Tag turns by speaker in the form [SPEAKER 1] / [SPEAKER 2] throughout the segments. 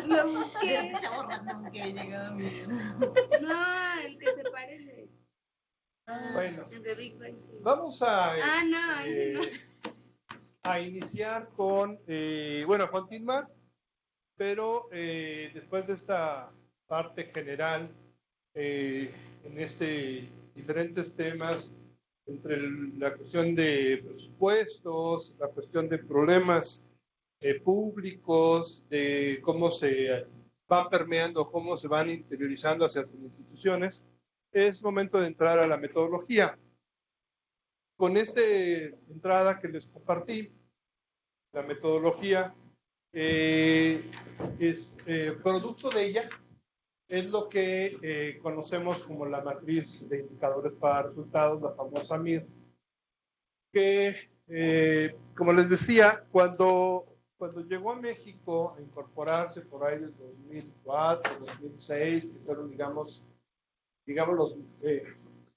[SPEAKER 1] Lo busqué.
[SPEAKER 2] Chavo random que llegaba a mi vida.
[SPEAKER 1] No, el que se parece.
[SPEAKER 3] Bueno,
[SPEAKER 1] El de Big Bang.
[SPEAKER 3] vamos a,
[SPEAKER 1] No.
[SPEAKER 3] a iniciar con, bueno, a continuar, pero después de esta parte general, en diferentes temas, entre la cuestión de presupuestos, la cuestión de problemas públicos, de cómo se va permeando, cómo se van interiorizando hacia las instituciones, es momento de entrar a la metodología. Con esta entrada que les compartí, la metodología es producto de ella, es lo que conocemos como la matriz de indicadores para resultados, la famosa MIR, que, como les decía, cuando llegó a México a incorporarse por ahí del 2004, 2006, que fueron, digamos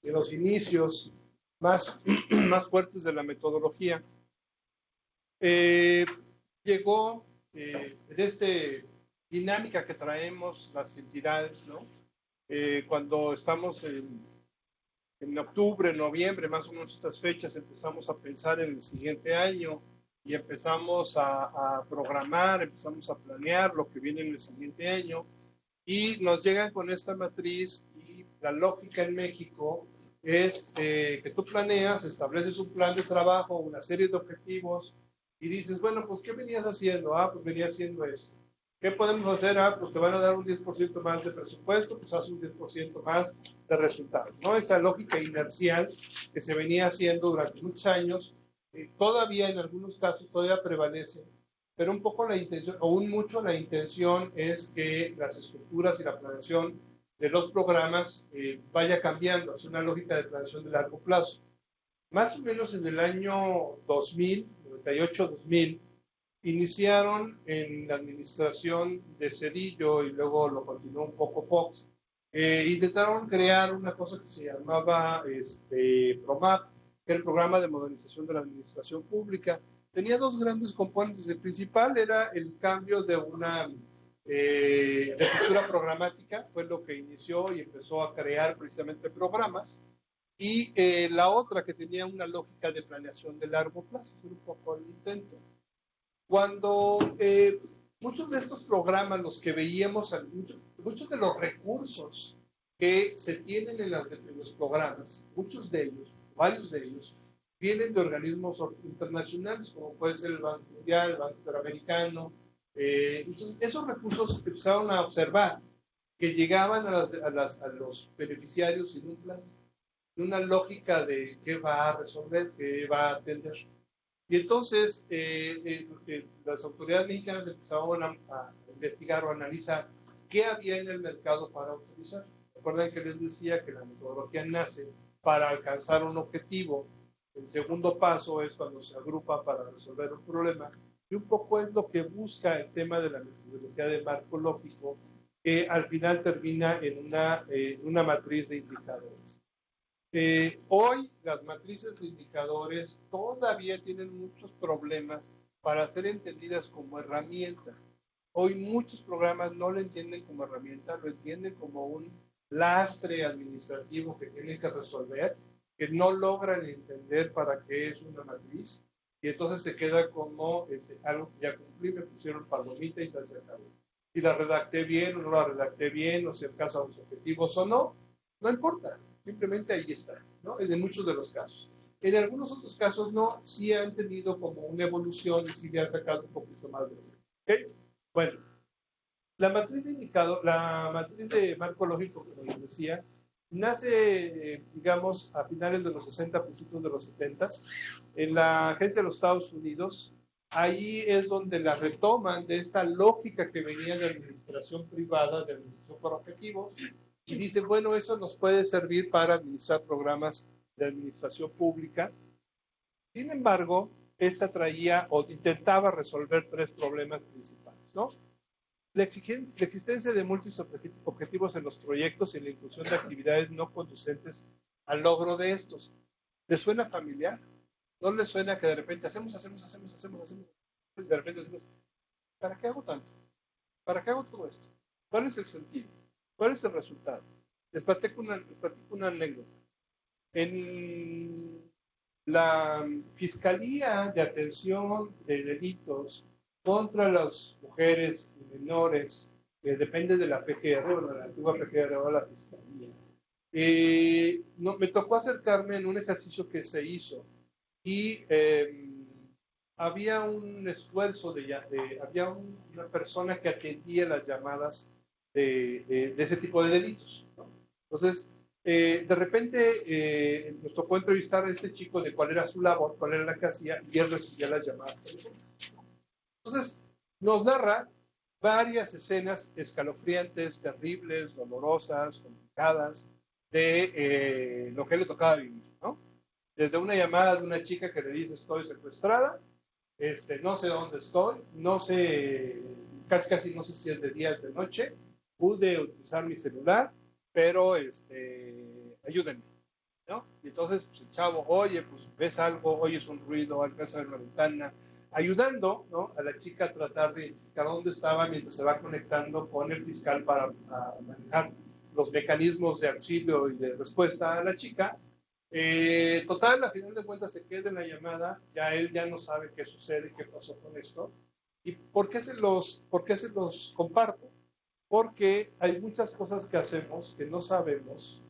[SPEAKER 3] los inicios más, más fuertes de la metodología, llegó en esta dinámica que traemos las entidades, ¿no? Cuando estamos en octubre, noviembre, más o menos estas fechas, empezamos a pensar en el siguiente año y empezamos a programar, empezamos a planear lo que viene en el siguiente año y nos llegan con esta matriz y la lógica en México es que tú planeas, estableces un plan de trabajo, una serie de objetivos y dices, bueno, pues ¿qué venías haciendo? Ah, pues venía haciendo esto. ¿Qué podemos hacer? Ah, pues te van a dar un 10% más de presupuesto, pues haz un 10% más de resultados, ¿no? Esta lógica inercial que se venía haciendo durante muchos años, todavía en algunos casos todavía prevalece, pero un poco la intención, o un mucho la intención es que las estructuras y la planeación de los programas vaya cambiando, es una lógica de planeación de largo plazo. Más o menos en el año 2000, 98-2000, iniciaron en la administración de Cedillo y luego lo continuó un poco Fox, intentaron crear una cosa que se llamaba PROMAP, que era el Programa de Modernización de la Administración Pública. Tenía dos grandes componentes. El principal era el cambio de una estructura programática, fue lo que inició y empezó a crear precisamente programas. Y la otra que tenía una lógica de planeación de largo plazo, fue un poco el intento. Cuando muchos de estos programas, los que veíamos, muchos de los recursos que se tienen en los programas, muchos de ellos, varios de ellos, vienen de organismos internacionales, como puede ser el Banco Mundial, el Banco Interamericano. Entonces, esos recursos empezaron a observar que llegaban a los beneficiarios sin un plan, en una lógica de qué va a resolver, qué va a atender. Y entonces las autoridades mexicanas empezaron a investigar o a analizar qué había en el mercado para autorizar. Recuerden que les decía que la metodología nace para alcanzar un objetivo. El segundo paso es cuando se agrupa para resolver un problema. Y un poco es lo que busca el tema de la metodología de marco lógico, que al final termina en una matriz de indicadores. Hoy las matrices de indicadores todavía tienen muchos problemas para ser entendidas como herramienta. Hoy muchos programas no lo entienden como herramienta, lo entienden como un lastre administrativo que tienen que resolver, que no logran entender para qué es una matriz, y entonces se queda como algo que ya cumplí, me pusieron palomita y se acabó. Si la redacté bien o no la redacté bien, o si alcanza los objetivos o no, no importa, simplemente ahí está, ¿no? En muchos de los casos. En algunos otros casos no, sí han tenido como una evolución y sí le han sacado un poquito más de... ¿Okay? Bueno, la matriz de indicador, la matriz de marco lógico, como les decía, nace, digamos, a finales de los 60, principios de los 70, en la Agencia de los Estados Unidos. Ahí es donde la retoman de esta lógica que venía de administración privada, de administración por objetivos, y dicen, bueno, eso nos puede servir para administrar programas de administración pública. Sin embargo, esta traía o intentaba resolver tres problemas principales, ¿no? La existencia de múltiples objetivos en los proyectos y la inclusión de actividades no conducentes al logro de estos. ¿Les suena familiar? ¿No les suena que de repente hacemos, y de repente decimos, ¿para qué hago tanto? ¿Para qué hago todo esto? ¿Cuál es el sentido? ¿Cuál es el resultado? Les platico una anécdota. En la Fiscalía de Atención de Delitos contra las mujeres y menores, que depende de la PGR, bueno, la antigua PGR o la Fiscalía, no, me tocó acercarme en un ejercicio que se hizo y había un esfuerzo había una persona que atendía las llamadas de ese tipo de delitos, ¿no? Entonces, de repente nos tocó entrevistar a este chico de cuál era su labor, cuál era la que hacía, y él recibía las llamadas. Entonces, nos narra varias escenas escalofriantes, terribles, dolorosas, complicadas, de lo que le tocaba vivir, ¿no? Desde una llamada de una chica que le dice estoy secuestrada, no sé dónde estoy, no sé, casi no sé si es de día o de noche, pude utilizar mi celular, pero ayúdenme, ¿no? Y entonces pues, el chavo, oye, pues ves algo, oyes un ruido, alcanza a ver una ventana, ayudando, ¿no?, a la chica a tratar de identificar dónde estaba mientras se va conectando con el fiscal para manejar los mecanismos de auxilio y de respuesta a la chica. Total, a final de cuentas se queda en la llamada, ya él ya no sabe qué sucede, qué pasó con esto. ¿Y por qué se los comparto? Porque hay muchas cosas que hacemos que no sabemos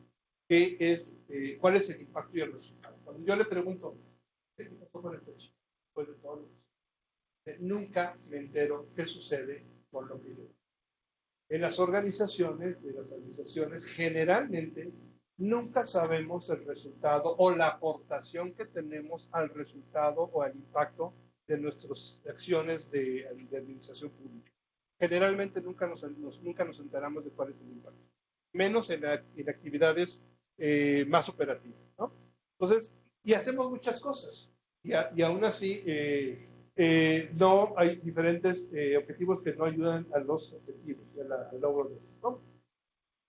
[SPEAKER 3] cuál es el impacto y el resultado. Cuando yo le pregunto, ¿qué pasó con este chico? Después de todo lo que nunca me entero qué sucede con lo que yo. En las organizaciones, generalmente nunca sabemos el resultado o la aportación que tenemos al resultado o al impacto de nuestras acciones de administración pública. Generalmente nunca nos enteramos de cuál es el impacto, menos en actividades más operativas, ¿no? Entonces, y hacemos muchas cosas, y aún así no hay diferentes objetivos que no ayudan a los objetivos, al logro de esto, ¿no?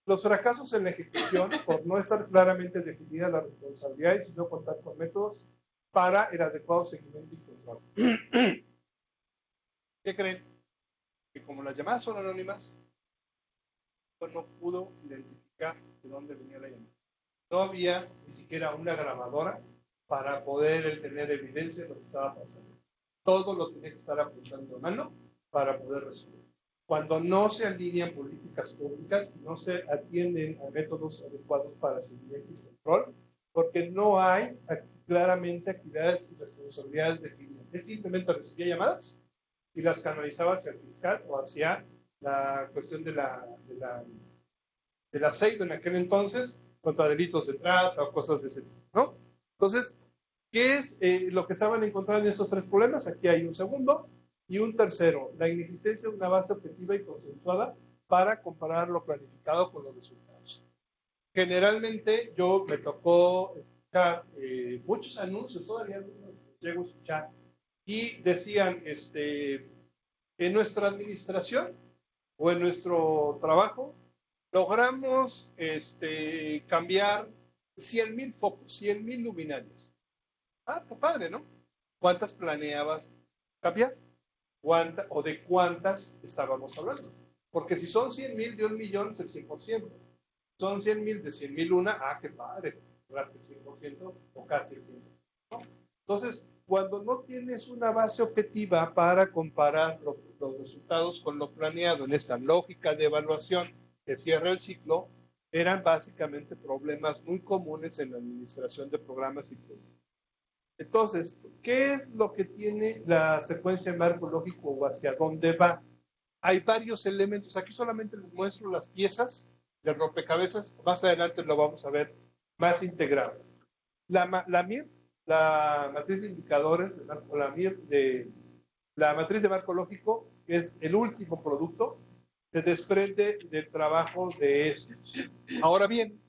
[SPEAKER 3] Los fracasos en la ejecución, por no estar claramente definida la responsabilidad y no contar con métodos para el adecuado seguimiento y control. ¿Qué creen? Que como las llamadas son anónimas, pues no pudo identificar de dónde venía la llamada. No había ni siquiera una grabadora para poder tener evidencia de lo que estaba pasando. Todo lo tenía que estar apuntando a mano para poder resolver. Cuando no se alinean políticas públicas, no se atienden a métodos adecuados para seguimiento y control, porque no hay claramente actividades y responsabilidades definidas. Él simplemente recibía llamadas y las canalizaba hacia el fiscal o hacia la cuestión de la CEIDO en aquel entonces, contra delitos de trata o cosas de ese tipo, ¿no? Entonces, ¿qué es lo que estaban encontrando en estos tres problemas? Aquí hay un segundo y un tercero, la inexistencia de una base objetiva y consensuada para comparar lo planificado con los resultados. Generalmente me tocó escuchar muchos anuncios, todavía llego a escuchar, y decían, en nuestra administración o en nuestro trabajo, logramos cambiar 100,000 focos, 100,000 luminarias. Ah, qué padre, ¿no? ¿Cuántas planeabas cambiar? ¿O de cuántas estábamos hablando? Porque si son 100,000 de 1,000,000 es el 100%. Son 100,000 de 100,000 una, qué padre, lograste el 100% o casi el 100%, ¿no? Entonces, cuando no tienes una base objetiva para comparar los resultados con lo planeado en esta lógica de evaluación que cierra el ciclo, eran básicamente problemas muy comunes en la administración de programas y proyectos. Entonces, ¿qué es lo que tiene la secuencia de marco lógico o hacia dónde va? Hay varios elementos. Aquí solamente les muestro las piezas del rompecabezas. Más adelante lo vamos a ver más integrado. La MIR, la matriz de indicadores, la matriz de marco lógico, que es el último producto, se desprende del trabajo de estos. Ahora bien,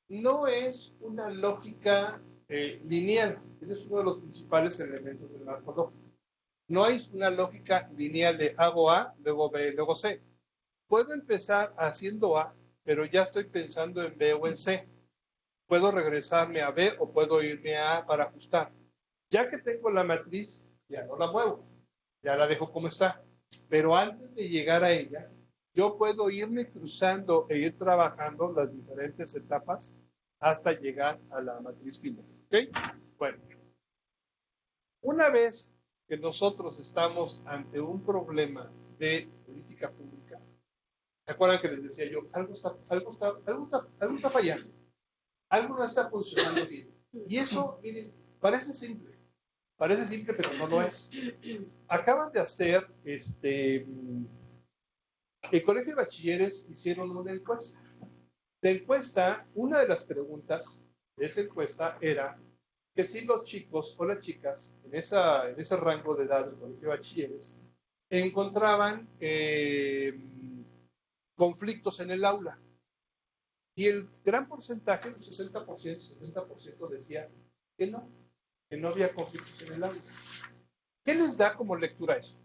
[SPEAKER 3] no es una lógica lineal. Ese es uno de los principales elementos del marco lógico. No hay una lógica lineal de hago A, luego B, luego C. Puedo empezar haciendo A, pero ya estoy pensando en B o en C. Puedo regresarme a B o puedo irme a A para ajustar. Ya que tengo la matriz, ya no la muevo, ya la dejo como está. Pero antes de llegar a ella, yo puedo irme cruzando e ir trabajando las diferentes etapas hasta llegar a la matriz final. ¿Ok? Bueno, una vez que nosotros estamos ante un problema de política pública, ¿se acuerdan que les decía yo? Algo está fallando, algo no está funcionando bien. Y eso, miren, parece simple, pero no lo es. Acaban de hacer, el Colegio de Bachilleres hicieron una encuesta. La encuesta, una de las preguntas de esa encuesta era que si los chicos o las chicas en ese rango de edad del Colegio de Bachilleres encontraban conflictos en el aula. Y el gran porcentaje, el 60%, 70% decía que no había conflictos en el aula. ¿Qué les da como lectura eso?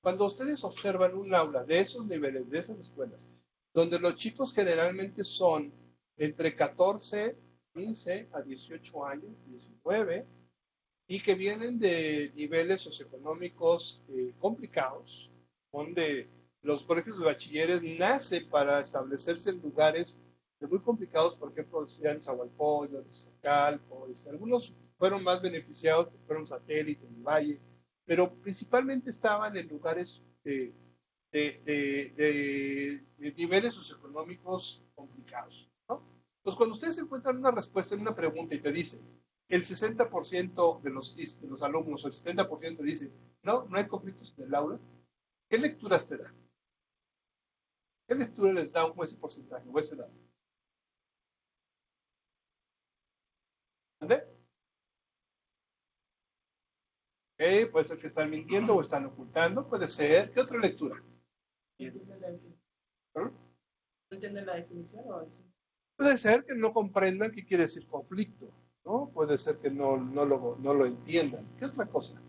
[SPEAKER 3] Cuando ustedes observan un aula de esos niveles, de esas escuelas, donde los chicos generalmente son entre 14, 15 a 18 años, 19, y que vienen de niveles socioeconómicos complicados, donde los colegios de bachilleres nacen para establecerse en lugares muy complicados, por ejemplo, en Zahualcoyot, Iztacalco, algunos fueron más beneficiados, fueron satélites en el valle, pero principalmente estaban en lugares de niveles socioeconómicos complicados, ¿no? Entonces, cuando ustedes encuentran una respuesta en una pregunta y te dicen, el 60% de los alumnos, o el 70% dice, no hay conflictos en el aula, ¿qué lecturas te dan? ¿Qué lectura les da ese porcentaje o ese dato? ¿Dónde? Puede ser que están mintiendo o están ocultando, puede ser. ¿Qué otra lectura?
[SPEAKER 2] ¿No entienden la definición o es?
[SPEAKER 3] Puede ser que no comprendan qué quiere decir conflicto, ¿no? Puede ser que no lo entiendan. ¿Qué otra cosa?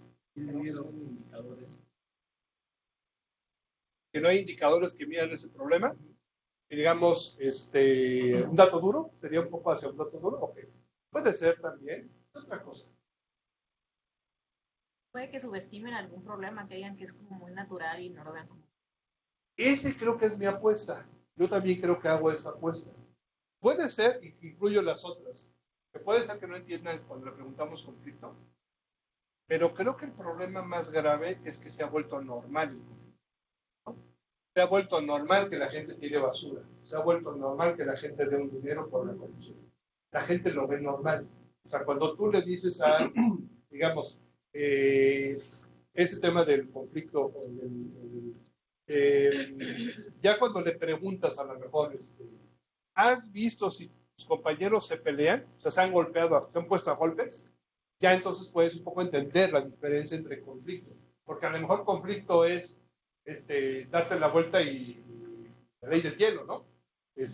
[SPEAKER 3] Que no hay indicadores que midan ese problema. Y digamos, un dato duro, sería un poco hacia un dato duro. Ok. Puede ser también. ¿Qué otra cosa?
[SPEAKER 4] Puede que subestimen algún problema, que digan que es como muy natural y no lo vean como.
[SPEAKER 3] Ese creo que es mi apuesta. Yo también creo que hago esa apuesta. Puede ser, y incluyo las otras, que puede ser que no entiendan cuando le preguntamos conflicto, pero creo que el problema más grave es que se ha vuelto normal. ¿No? Se ha vuelto normal que la gente tire basura. Se ha vuelto normal que la gente dé un dinero por la corrupción. La gente lo ve normal. O sea, cuando tú le dices a, digamos, ese tema del conflicto, ya cuando le preguntas a lo mejor, ¿has visto si tus compañeros se pelean? O sea, se han golpeado, se han puesto a golpes. Ya entonces puedes un poco entender la diferencia entre conflicto. Porque a lo mejor conflicto es darte la vuelta y la ley del hielo, ¿no? Y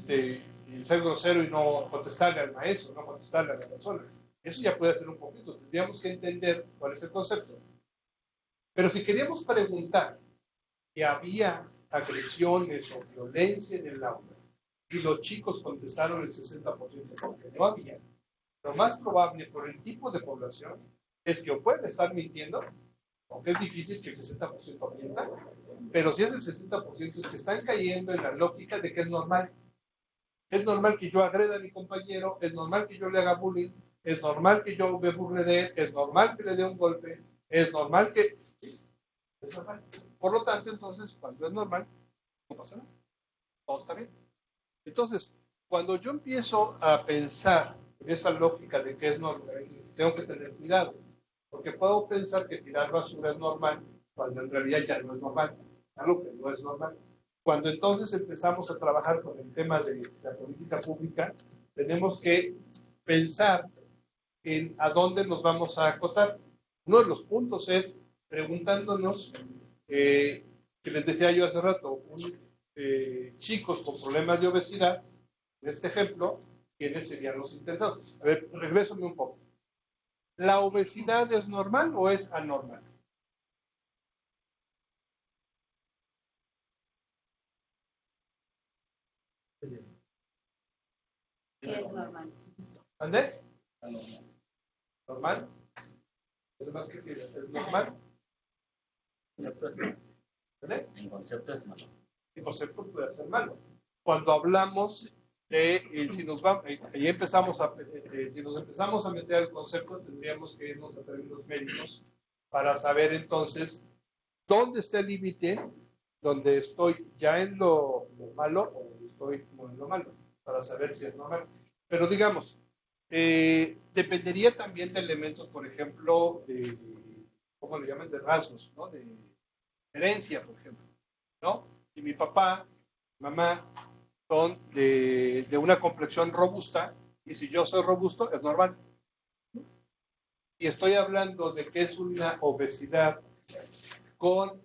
[SPEAKER 3] ser grosero y no contestarle al maestro, no contestarle a la persona. Eso ya puede ser un conflicto. Tendríamos que entender cuál es el concepto. Pero si queríamos preguntar si había agresiones o violencia en el aula, y los chicos contestaron el 60% porque no había, lo más probable por el tipo de población es que o pueden estar mintiendo, aunque es difícil que el 60% mienta, pero si es el 60% es que están cayendo en la lógica de que es normal. Es normal que yo agreda a mi compañero, es normal que yo le haga bullying, es normal que yo me burle de él, es normal que le dé un golpe, es normal que... ¿sí? Es normal. Por lo tanto, entonces, cuando es normal, no pasa nada. Todo está bien. Entonces, cuando yo empiezo a pensar en esa lógica de que es normal, tengo que tener cuidado, porque puedo pensar que tirar basura es normal, cuando en realidad ya no es normal, algo que no es normal. Cuando entonces empezamos a trabajar con el tema de la política pública, tenemos que pensar en a dónde nos vamos a acotar. Uno de los puntos es preguntándonos, que les decía yo hace rato, chicos con problemas de obesidad, en este ejemplo, ¿quiénes serían los interesados? A ver, regrésame un poco. ¿La obesidad es normal o es anormal?
[SPEAKER 1] Sí, es normal.
[SPEAKER 3] ¿Ande? ¿Normal? ¿Además qué quieres? ¿Es normal?
[SPEAKER 5] En
[SPEAKER 3] ¿Ande?
[SPEAKER 5] concepto es malo.
[SPEAKER 3] el concepto puede ser malo. Cuando hablamos de si nos va, ahí empezamos si nos empezamos a meter al concepto, tendríamos que irnos a términos médicos para saber entonces dónde está el límite, donde estoy ya en lo malo o estoy no en lo malo, para saber si es normal. Pero digamos, dependería también de elementos, por ejemplo, de, ¿cómo le llaman? De rasgos, ¿no? De herencia, por ejemplo, ¿no? Si mi papá, mamá son de una complexión robusta, y si yo soy robusto, es normal. Y estoy hablando de que es una obesidad con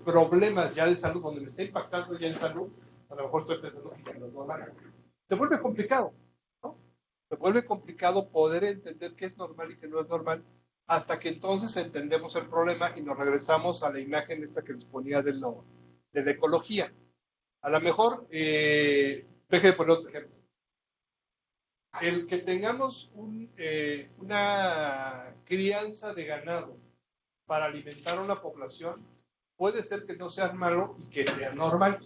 [SPEAKER 3] problemas ya de salud, donde me está impactando ya en salud, a lo mejor estoy pensando que no es normal. Se vuelve complicado, ¿no? Se vuelve complicado poder entender qué es normal y qué no es normal, hasta que entonces entendemos el problema y nos regresamos a la imagen esta que les ponía de la ecología. A lo mejor, déjenme poner otro ejemplo. El que tengamos una crianza de ganado para alimentar a una población puede ser que no sea malo y que sea normal.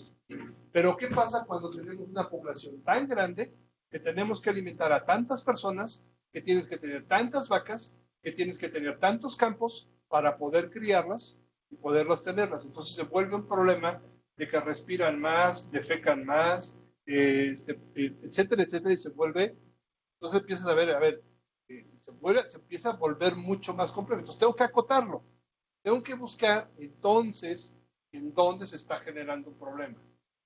[SPEAKER 3] Pero ¿qué pasa cuando tenemos una población tan grande que tenemos que alimentar a tantas personas, que tienes que tener tantas vacas, que tienes que tener tantos campos para poder criarlas y poderlas tenerlas? Entonces se vuelve un problema de que respiran más, defecan más, etcétera, etcétera, y se vuelve, entonces empiezas a ver, se empieza a volver mucho más complejo. Entonces tengo que acotarlo, tengo que buscar entonces en dónde se está generando un problema.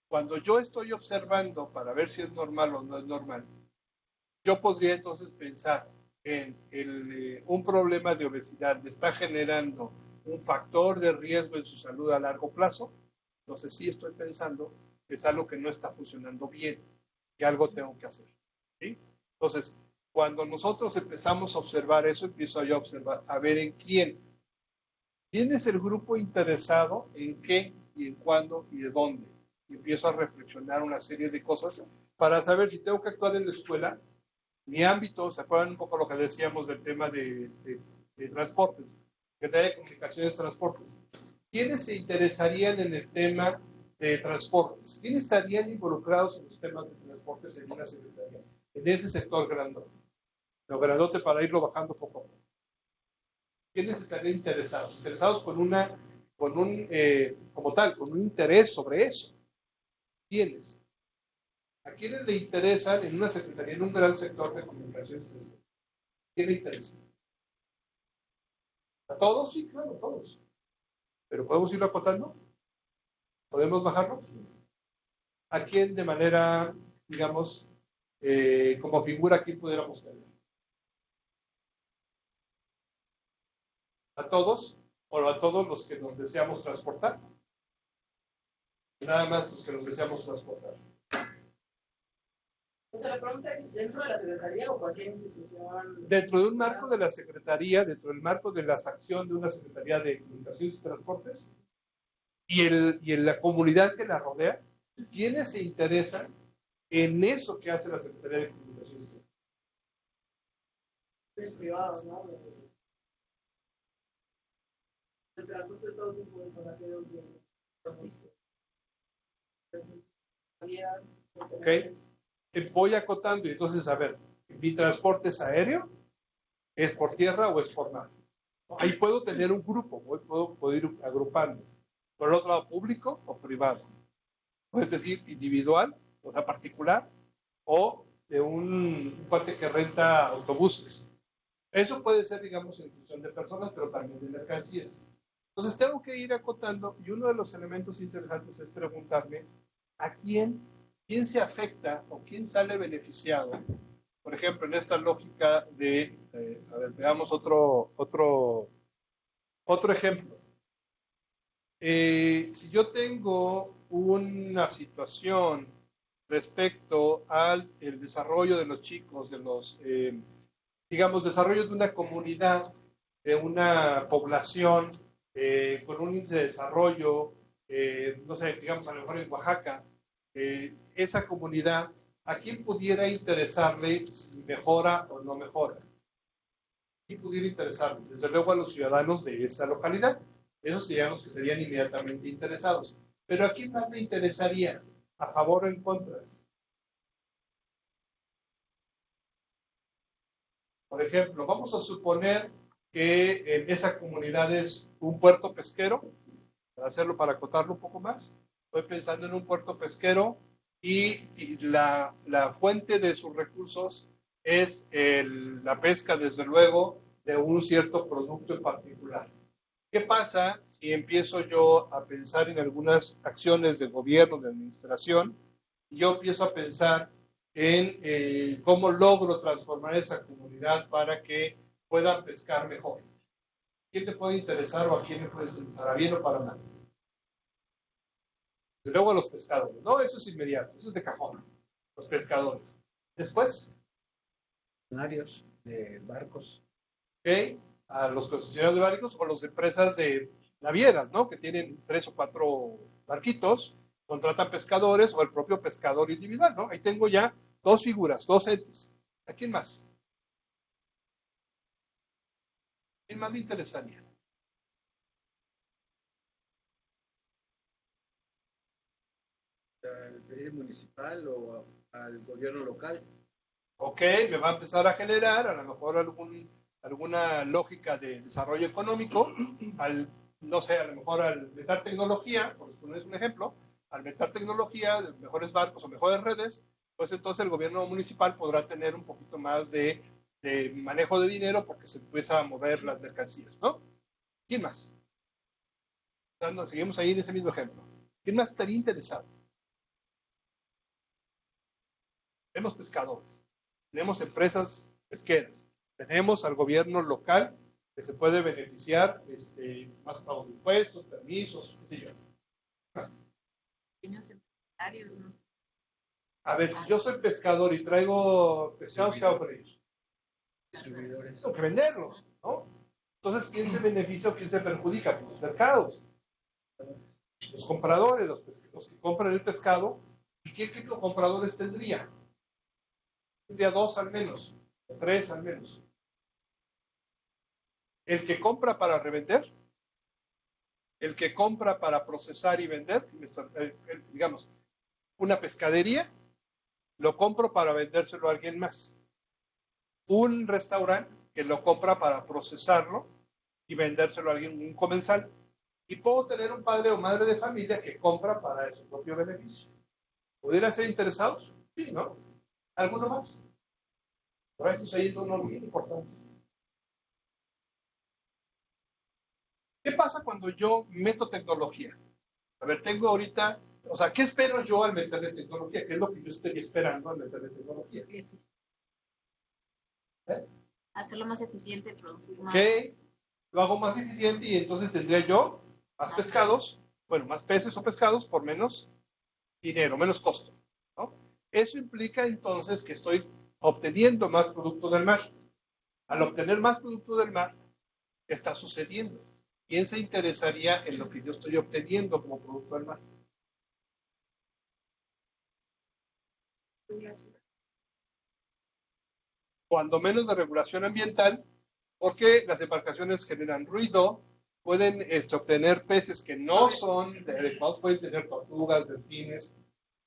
[SPEAKER 3] Cuando yo estoy observando para ver si es normal o no es normal, yo podría entonces pensar en un problema de obesidad le está generando un factor de riesgo en su salud a largo plazo. Entonces sí estoy pensando que es algo que no está funcionando bien, que algo tengo que hacer, ¿sí? Entonces, cuando nosotros empezamos a observar eso, empiezo yo a observar, a ver en quién es el grupo interesado, en qué y en cuándo y de dónde. Y empiezo a reflexionar una serie de cosas para saber si tengo que actuar en la escuela, mi ámbito. ¿Se acuerdan un poco lo que decíamos del tema de transportes? Secretaría de Comunicaciones, Transportes. ¿Quiénes se interesarían en el tema de transportes? ¿Quiénes estarían involucrados en los temas de transportes en una secretaría? En ese sector grandote. Lo grandote para irlo bajando poco a poco. ¿Quiénes estarían interesados? Interesados con un interés sobre eso. ¿Quiénes? ¿A quiénes le interesan en una secretaría, en un gran sector de comunicaciones? ¿Quién le interesa? ¿A todos? Sí, claro, a todos. ¿Pero podemos irlo acotando? ¿Podemos bajarlo? ¿A quién de manera, digamos, como figura, quién pudiéramos tener? ¿A todos? ¿O a todos los que nos deseamos transportar? Nada más los que nos deseamos transportar.
[SPEAKER 2] O sea, la pregunta es, ¿dentro de la Secretaría o cualquier institución?
[SPEAKER 3] Dentro de un marco de la Secretaría, dentro del marco de la acción de una Secretaría de Comunicaciones y Transportes, y en la comunidad que la rodea, ¿quiénes se interesan en eso que hace la Secretaría de Comunicaciones y Transportes?
[SPEAKER 2] Privados, ¿no? El transporte de todo tipo de pasajeros
[SPEAKER 3] ¿Ok? Voy acotando y entonces, a ver, ¿mi transporte es aéreo? ¿Es por tierra o es por mar? Ahí puedo tener un grupo, puedo ir agrupando. Por el otro lado, público o privado. Es decir, individual, o sea, particular, o de un cuate que renta autobuses. Eso puede ser, digamos, en función de personas, pero también de mercancías. Entonces, tengo que ir acotando, y uno de los elementos interesantes es preguntarme a quién se afecta o quién sale beneficiado. Por ejemplo, en esta lógica de, a ver, veamos otro ejemplo. Si yo tengo una situación respecto al el desarrollo de los chicos, de los, digamos, desarrollo de una comunidad, de una población con un índice de desarrollo, no sé, digamos, a lo mejor en Oaxaca, esa comunidad, ¿a quién pudiera interesarle si mejora o no mejora? ¿Quién pudiera interesarle? Desde luego a los ciudadanos de esta localidad. Esos serían los que serían inmediatamente interesados. Pero ¿a quién más le interesaría? ¿A favor o en contra? Por ejemplo, vamos a suponer que en esa comunidad es un puerto pesquero, para acotarlo un poco más. Estoy pensando en un puerto pesquero y la fuente de sus recursos es la pesca, desde luego, de un cierto producto en particular. ¿Qué pasa si empiezo yo a pensar en algunas acciones de gobierno, de administración, y yo empiezo a pensar en cómo logro transformar esa comunidad para que puedan pescar mejor? ¿Quién te puede interesar o a quién le puede interesar, para bien o para mal? Desde luego a los pescadores, ¿no? Eso es inmediato, eso es de cajón, los pescadores. Después,
[SPEAKER 5] Funcionarios de barcos.
[SPEAKER 3] ¿ok? A los concesionarios de barcos o las empresas de navieras, ¿no? Que tienen 3 o 4 barquitos, contratan pescadores o el propio pescador individual, ¿no? Ahí tengo ya 2 figuras, 2 entes. ¿A quién más? ¿Quién más me interesaría?
[SPEAKER 5] ¿Al presidente municipal o al gobierno local?
[SPEAKER 3] Ok, me va a empezar a generar a lo mejor alguna lógica de desarrollo económico, no sé, a lo mejor al meter tecnología, por poner un ejemplo, al meter tecnología, mejores barcos o mejores redes, pues entonces el gobierno municipal podrá tener un poquito más de manejo de dinero porque se empieza a mover las mercancías, ¿no? ¿Quién más? Seguimos ahí en ese mismo ejemplo. ¿Quién más estaría interesado? Tenemos pescadores, tenemos empresas pesqueras, tenemos al gobierno local que se puede beneficiar más pago de impuestos, permisos, qué sé yo. Más.
[SPEAKER 4] Pequeños empresarios, no sé.
[SPEAKER 3] A ver, si yo soy pescador y traigo pescados, ¿qué hago con ellos?
[SPEAKER 5] Distribuidores.
[SPEAKER 3] Tengo que venderlos, ¿no? Entonces, ¿quién se beneficia o quién se perjudica? Pues los mercados, los compradores, los que compran el pescado. ¿Y qué tipo de compradores tendría? Tendría 2 al menos, o 3 al menos. El que compra para revender, el que compra para procesar y vender, digamos, una pescadería, lo compro para vendérselo a alguien más. Un restaurante que lo compra para procesarlo y vendérselo a alguien, un comensal. Y puedo tener un padre o madre de familia que compra para su propio beneficio. ¿Pudieran ser interesados? Sí, ¿no? ¿Alguno más? Por eso se ha ido uno bien importante. ¿Qué pasa cuando yo meto tecnología? A ver, tengo ahorita, o sea, ¿qué espero yo al meterle tecnología? ¿Qué es lo que yo estaría esperando al meterle tecnología?
[SPEAKER 4] Hacerlo más eficiente, producir más.
[SPEAKER 3] ¿Qué? Lo hago más eficiente y entonces tendría yo más pescados, bueno, más peces o pescados por menos dinero, menos costo, ¿no? Eso implica entonces que estoy obteniendo más producto del mar. Al obtener más producto del mar, ¿qué está sucediendo? ¿Quién se interesaría en lo que yo estoy obteniendo como producto del mar? Cuando menos de regulación ambiental, porque las embarcaciones generan ruido, pueden obtener peces que no son adecuados, pueden tener tortugas, delfines,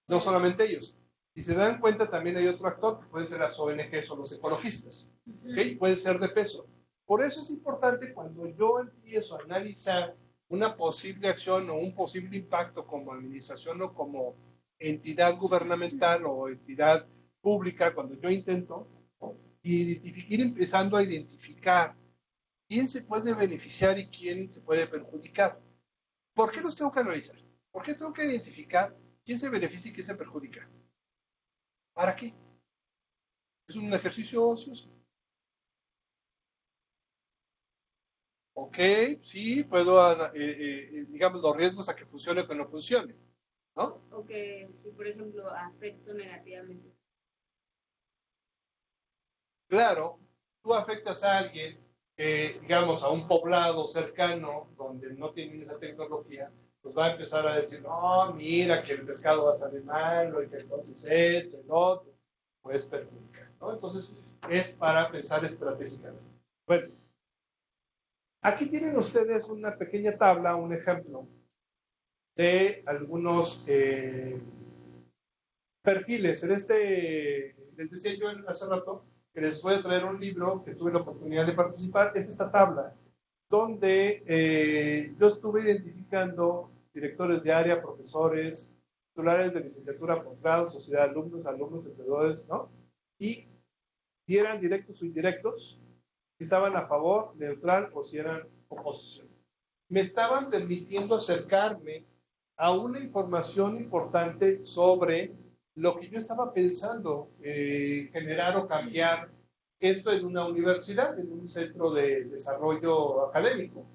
[SPEAKER 3] no solamente ellos. Si se dan cuenta, también hay otro actor, que pueden ser las ONGs o los ecologistas, ¿okay? Pueden ser de peso. Por eso es importante cuando yo empiezo a analizar una posible acción o un posible impacto como administración o como entidad gubernamental o entidad pública, cuando yo intento ir empezando a identificar quién se puede beneficiar y quién se puede perjudicar. ¿Por qué los tengo que analizar? ¿Por qué tengo que identificar quién se beneficia y quién se perjudica? ¿Para qué? Es un ejercicio ocioso. Ok, sí, puedo, digamos, los riesgos a que funcione o que no funcione, ¿no?
[SPEAKER 1] O que si, por ejemplo, afecto negativamente.
[SPEAKER 3] Claro, tú afectas a alguien, digamos, a un poblado cercano donde no tienen esa tecnología, pues va a empezar a decir, no, mira, que el pescado va a salir malo y que entonces esto, el otro, pues perjudicar, ¿no? Entonces, es para pensar estratégicamente. Bueno, aquí tienen ustedes una pequeña tabla, un ejemplo de algunos perfiles. Les decía yo hace rato que les voy a traer un libro que tuve la oportunidad de participar, es esta tabla, donde yo estuve identificando directores de área, profesores, titulares de licenciatura, posgrado, sociedad de alumnos, emprendedores, ¿no? Y si eran directos o indirectos, si estaban a favor, neutral o si eran oposición. Me estaban permitiendo acercarme a una información importante sobre lo que yo estaba pensando generar o cambiar esto en una universidad, en un centro de desarrollo académico.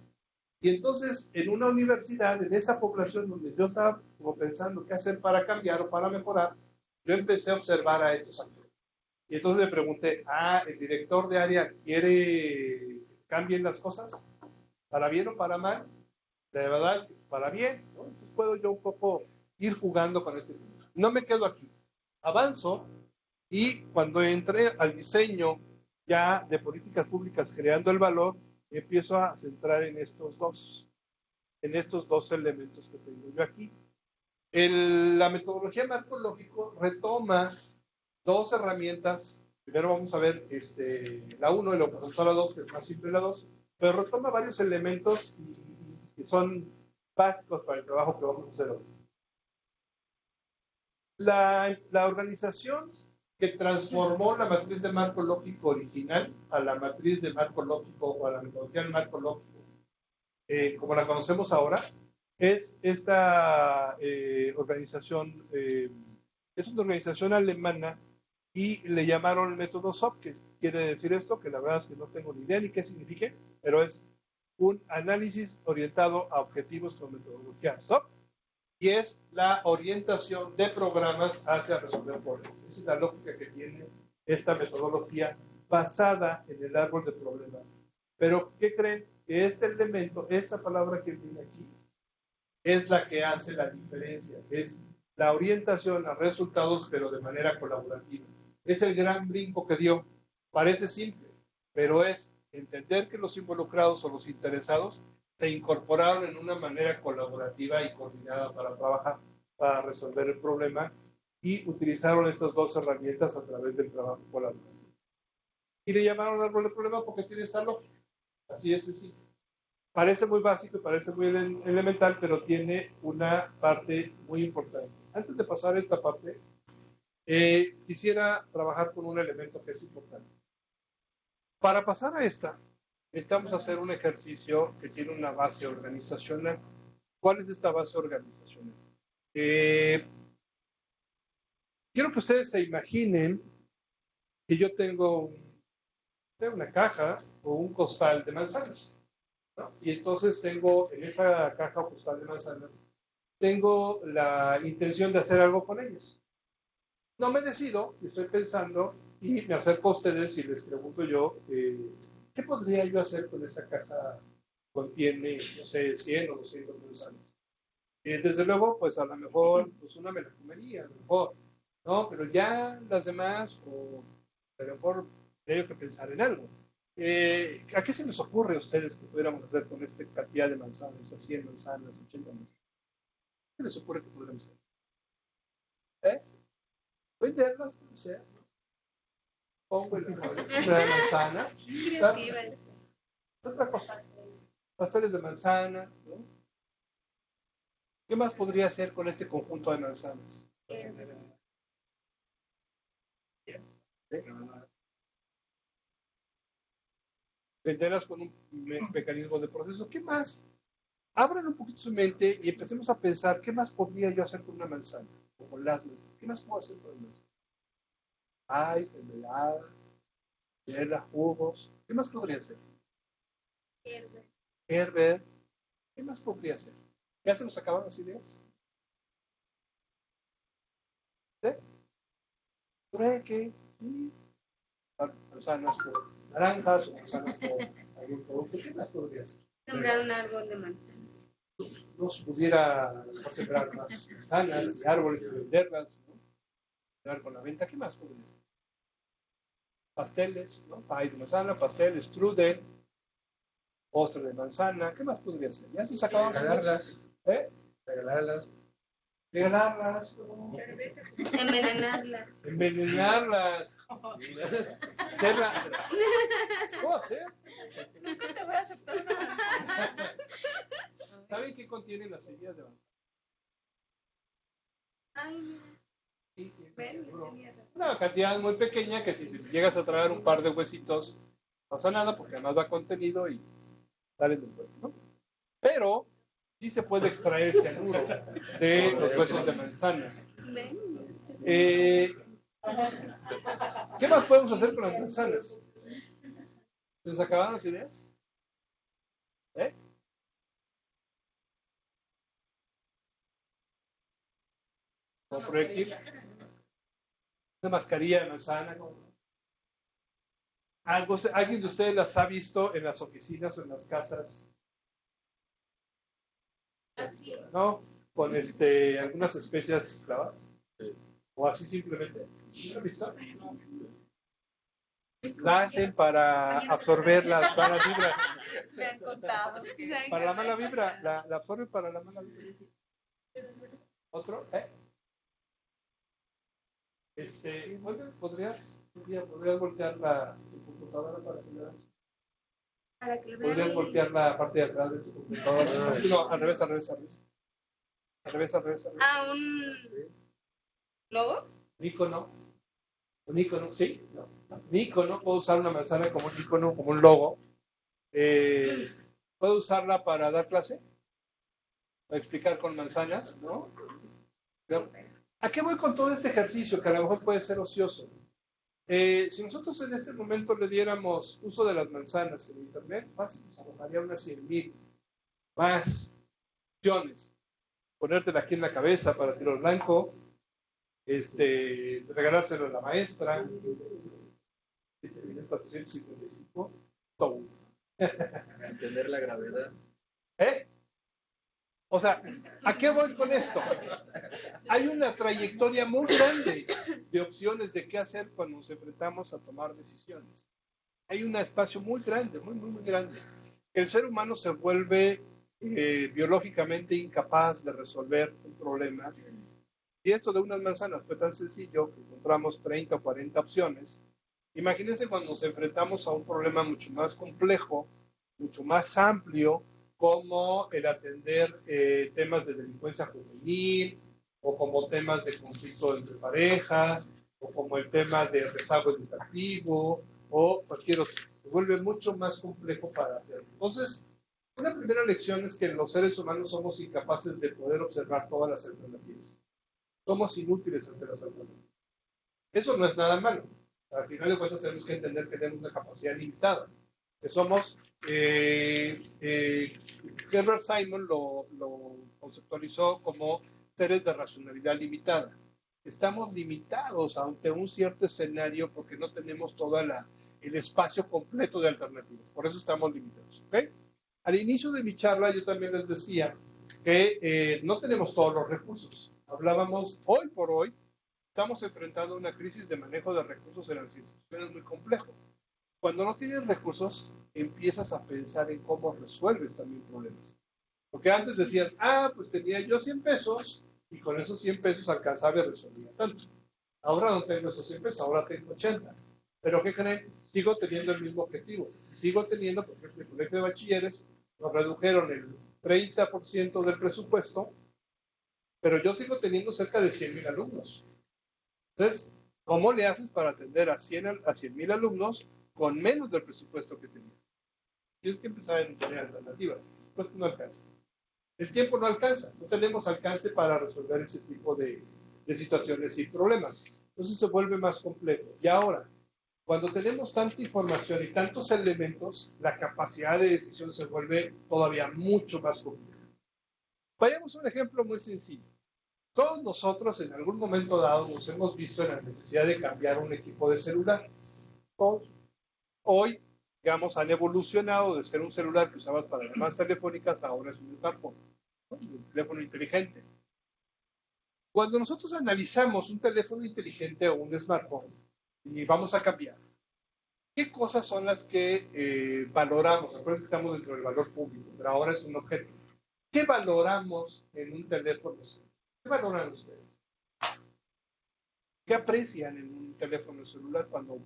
[SPEAKER 3] Y entonces, en una universidad, en esa población donde yo estaba como pensando qué hacer para cambiar o para mejorar, yo empecé a observar a estos actores. Y entonces me pregunté, ¿el director de área quiere que cambien las cosas? ¿Para bien o para mal? De verdad, para bien, ¿no? Entonces puedo yo un poco ir jugando con este tema. No me quedo aquí. Avanzo y cuando entré al diseño ya de políticas públicas creando el valor, empiezo a centrar en estos dos elementos que tengo yo aquí. La metodología marco lógico retoma dos herramientas. Primero vamos a ver la 1 y lo que pasó a la 2, que es más simple la 2, pero retoma varios elementos que son básicos para el trabajo que vamos a hacer hoy. La organización que transformó la matriz de marco lógico original a la matriz de marco lógico o a la metodología del marco lógico, como la conocemos ahora, es esta organización, es una organización alemana y le llamaron el método SOP, que quiere decir esto, que la verdad es que no tengo ni idea ni qué significa, pero es un análisis orientado a objetivos con metodología SOP, y es la orientación de programas hacia resolver problemas. Esa es la lógica que tiene esta metodología basada en el árbol de problemas. Pero, ¿qué creen? Que este elemento, esta palabra que viene aquí, es la que hace la diferencia. Es la orientación a resultados, pero de manera colaborativa. Es el gran brinco que dio. Parece simple, pero es entender que los involucrados o los interesados se incorporaron en una manera colaborativa y coordinada para trabajar, para resolver el problema, y utilizaron estas dos herramientas a través del trabajo colaborativo. Y le llamaron árbol de problema porque tiene esta lógica. Así es sencillo. Parece muy básico, parece muy elemental, pero tiene una parte muy importante. Antes de pasar a esta parte, quisiera trabajar con un elemento que es importante. Para pasar a esta, necesitamos hacer un ejercicio que tiene una base organizacional. ¿Cuál es esta base organizacional? Quiero que ustedes se imaginen que yo tengo una caja o un costal de manzanas, ¿no? Y entonces tengo en esa caja o costal de manzanas, tengo la intención de hacer algo con ellas. No me decido, estoy pensando y me acerco a ustedes y les pregunto yo, ¿qué podría yo hacer con esa caja? Contiene, no sé, 100 o 200 manzanas. Desde luego, pues a lo mejor, pues una me la comería, a lo mejor, ¿no? Pero ya las demás, o a lo mejor tengo que pensar en algo. ¿A qué se les ocurre a ustedes que pudiéramos hacer con esta cantidad de manzanas, a 100 manzanas, 80 manzanas? ¿Qué les ocurre que podríamos hacer? Venderlas, como sea. Pongo en la manzana. Otra cosa. Pasteles de manzana, ¿no? ¿Qué más podría hacer con este conjunto de manzanas? Venderlas con un mecanismo de proceso. ¿Qué más? Abran un poquito su mente y empecemos a pensar qué más podría yo hacer con una manzana o con las manzanas. ¿Qué más puedo hacer con una manzana? Hay mermelada, jugos. ¿Qué más podría hacer? Herber. ¿Qué más podría hacer? ¿Ya se nos acabaron las ideas? Trueque, manzanas con naranjas o manzanas con algún producto. ¿Qué más podría hacer?
[SPEAKER 1] Sembrar un árbol de manzana.
[SPEAKER 3] No se pudiera sembrar más manzanas y árboles y venderlas, ¿no? Dar con la venta. ¿Qué más podría hacer? Pasteles, ¿no? Pay de manzana, pastel, strudel, postre de manzana. ¿Qué más podría hacer? Ya se nos acabaron las ideas.
[SPEAKER 5] Regalarlas.
[SPEAKER 3] Regalarlas, ¿no?
[SPEAKER 1] Envenenarla.
[SPEAKER 3] Envenenarlas. Hacerla. ¿Cómo hacer?
[SPEAKER 6] Nunca te voy a aceptar una manzana.
[SPEAKER 3] ¿Saben qué contienen las semillas de manzana?
[SPEAKER 1] Ay, mira.
[SPEAKER 3] Sí,
[SPEAKER 1] Ven,
[SPEAKER 3] seguro.
[SPEAKER 1] tenía razón.
[SPEAKER 3] Una cantidad muy pequeña que si llegas a traer un par de huesitos, no pasa nada porque además va contenido y salen del cuerpo, ¿no? Pero sí se puede extraer cianuro de los huesos de manzana.
[SPEAKER 1] Ven.
[SPEAKER 3] ¿Qué más podemos hacer con las manzanas? ¿Se nos acabaron las ideas? ¿Eh? Como proyectil. Una mascarilla de manzana. ¿Alguien de ustedes las ha visto en las oficinas o en las casas?
[SPEAKER 1] Así es.
[SPEAKER 3] ¿No? Con algunas especias clavadas. O así simplemente. ¿No lo han visto? La hacen para absorber las malas vibras.
[SPEAKER 6] Me han contado.
[SPEAKER 3] Para la mala vibra. La absorben para la mala vibra. ¿Otro? Oiga, ¿podrías voltear tu computadora para que veas?
[SPEAKER 1] Para que lo
[SPEAKER 3] ¿Podrías
[SPEAKER 1] vean.
[SPEAKER 3] voltear la parte de atrás de tu computadora? No, al revés.
[SPEAKER 1] Ah, un logo.
[SPEAKER 3] Un icono. Un icono, sí. No. Un icono, puedo usar una manzana como un icono, como un logo. Puedo usarla para dar clase, para explicar con manzanas, ¿no? ¿A qué voy con todo este ejercicio que a lo mejor puede ser ocioso? Si nosotros en este momento le diéramos uso de las manzanas en Internet, fácil, nos arrojaría unas 100,000 más opciones. Ponértela aquí en la cabeza para tiro al blanco, regalárselo a la maestra, 7,455, todo.
[SPEAKER 5] Entender la gravedad.
[SPEAKER 3] O sea, ¿a qué voy con esto? Hay una trayectoria muy grande de opciones de qué hacer cuando nos enfrentamos a tomar decisiones. Hay un espacio muy grande, muy grande. El ser humano se vuelve biológicamente incapaz de resolver un problema. Y esto de unas manzanas fue tan sencillo que encontramos 30 o 40 opciones. Imagínense cuando nos enfrentamos a un problema mucho más complejo, mucho más amplio, como el atender temas de delincuencia juvenil, o como temas de conflicto entre parejas, o como el tema de rezago educativo, o cualquier otro. Se vuelve mucho más complejo para hacerlo. Entonces, una primera lección es que los seres humanos somos incapaces de poder observar todas las alternativas. Somos inútiles ante las alternativas. Eso no es nada malo. Al final de cuentas tenemos que entender que tenemos una capacidad limitada. Que somos, Herbert Simon lo conceptualizó como seres de racionalidad limitada. Estamos limitados ante un cierto escenario porque no tenemos todo el espacio completo de alternativas. Por eso estamos limitados. ¿Okay? Al inicio de mi charla yo también les decía que no tenemos todos los recursos. Hablábamos, hoy por hoy, estamos enfrentando una crisis de manejo de recursos en las instituciones muy complejo. Cuando no tienes recursos, empiezas a pensar en cómo resuelves también problemas. Porque antes decías, pues tenía yo 100 pesos y con esos 100 pesos alcanzaba y resolvía tanto. Ahora no tengo esos 100 pesos, ahora tengo 80. Pero ¿qué creen? Sigo teniendo el mismo objetivo. Sigo teniendo, por ejemplo, el colegio de bachilleres, nos redujeron el 30% del presupuesto, pero yo sigo teniendo cerca de 100,000 alumnos. Entonces, ¿cómo le haces para atender a 100,000 alumnos con menos del presupuesto que tenías? Tienes que empezar a tener alternativas. Pues no alcanza. El tiempo no alcanza. No tenemos alcance para resolver ese tipo de situaciones y problemas. Entonces se vuelve más complejo. Y ahora, cuando tenemos tanta información y tantos elementos, la capacidad de decisión se vuelve todavía mucho más compleja. Vayamos a un ejemplo muy sencillo. Todos nosotros en algún momento dado nos hemos visto en la necesidad de cambiar un equipo de celular. Todos. Hoy, digamos, han evolucionado de ser un celular que usabas para llamadas telefónicas, ahora es un smartphone, ¿no? Un teléfono inteligente. Cuando nosotros analizamos un teléfono inteligente o un smartphone y vamos a cambiar, ¿qué cosas son las que valoramos? Recuerden que estamos dentro del valor público, pero ahora es un objeto. ¿Qué valoramos en un teléfono? ¿Qué valoran ustedes? ¿Qué aprecian en un teléfono celular cuando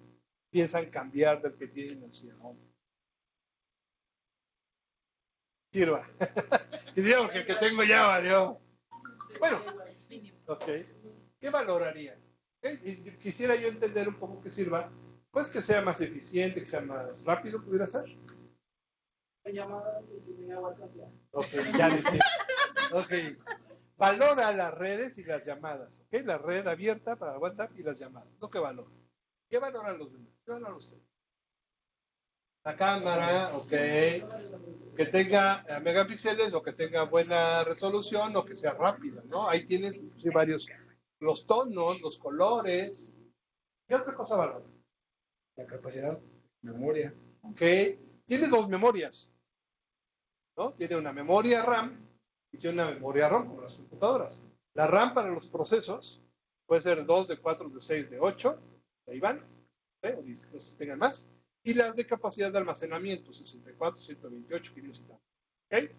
[SPEAKER 3] piensan cambiar del que tienen hacia otro? Sirva. Y digo que el que tengo ya valió. Bueno, ok. ¿Qué valoraría? Y quisiera yo entender un poco que sirva, pues que sea más eficiente, que sea más rápido, pudiera ser.
[SPEAKER 2] Llamadas y que tenga WhatsApp ya.
[SPEAKER 3] Ok, ya le entiendo. Ok. Valora las redes y las llamadas, ¿ok? La red abierta para WhatsApp y las llamadas, lo que valora. ¿Qué valoran los demás? ¿Qué valoran ustedes? La cámara, ok. Que tenga megapíxeles o que tenga buena resolución o que sea rápida, ¿no? Ahí tienes sí, varios, los tonos, los colores. ¿Qué otra cosa valora?
[SPEAKER 5] La capacidad, memoria.
[SPEAKER 3] Ok. Tiene dos memorias, ¿no? Tiene una memoria RAM y tiene una memoria ROM, como las computadoras. La RAM para los procesos puede ser 2, de 4, de 6, de 8, ahí van, o no se tengan más. Y las de capacidad de almacenamiento, 64, 128, 500 y tal. ¿Ok?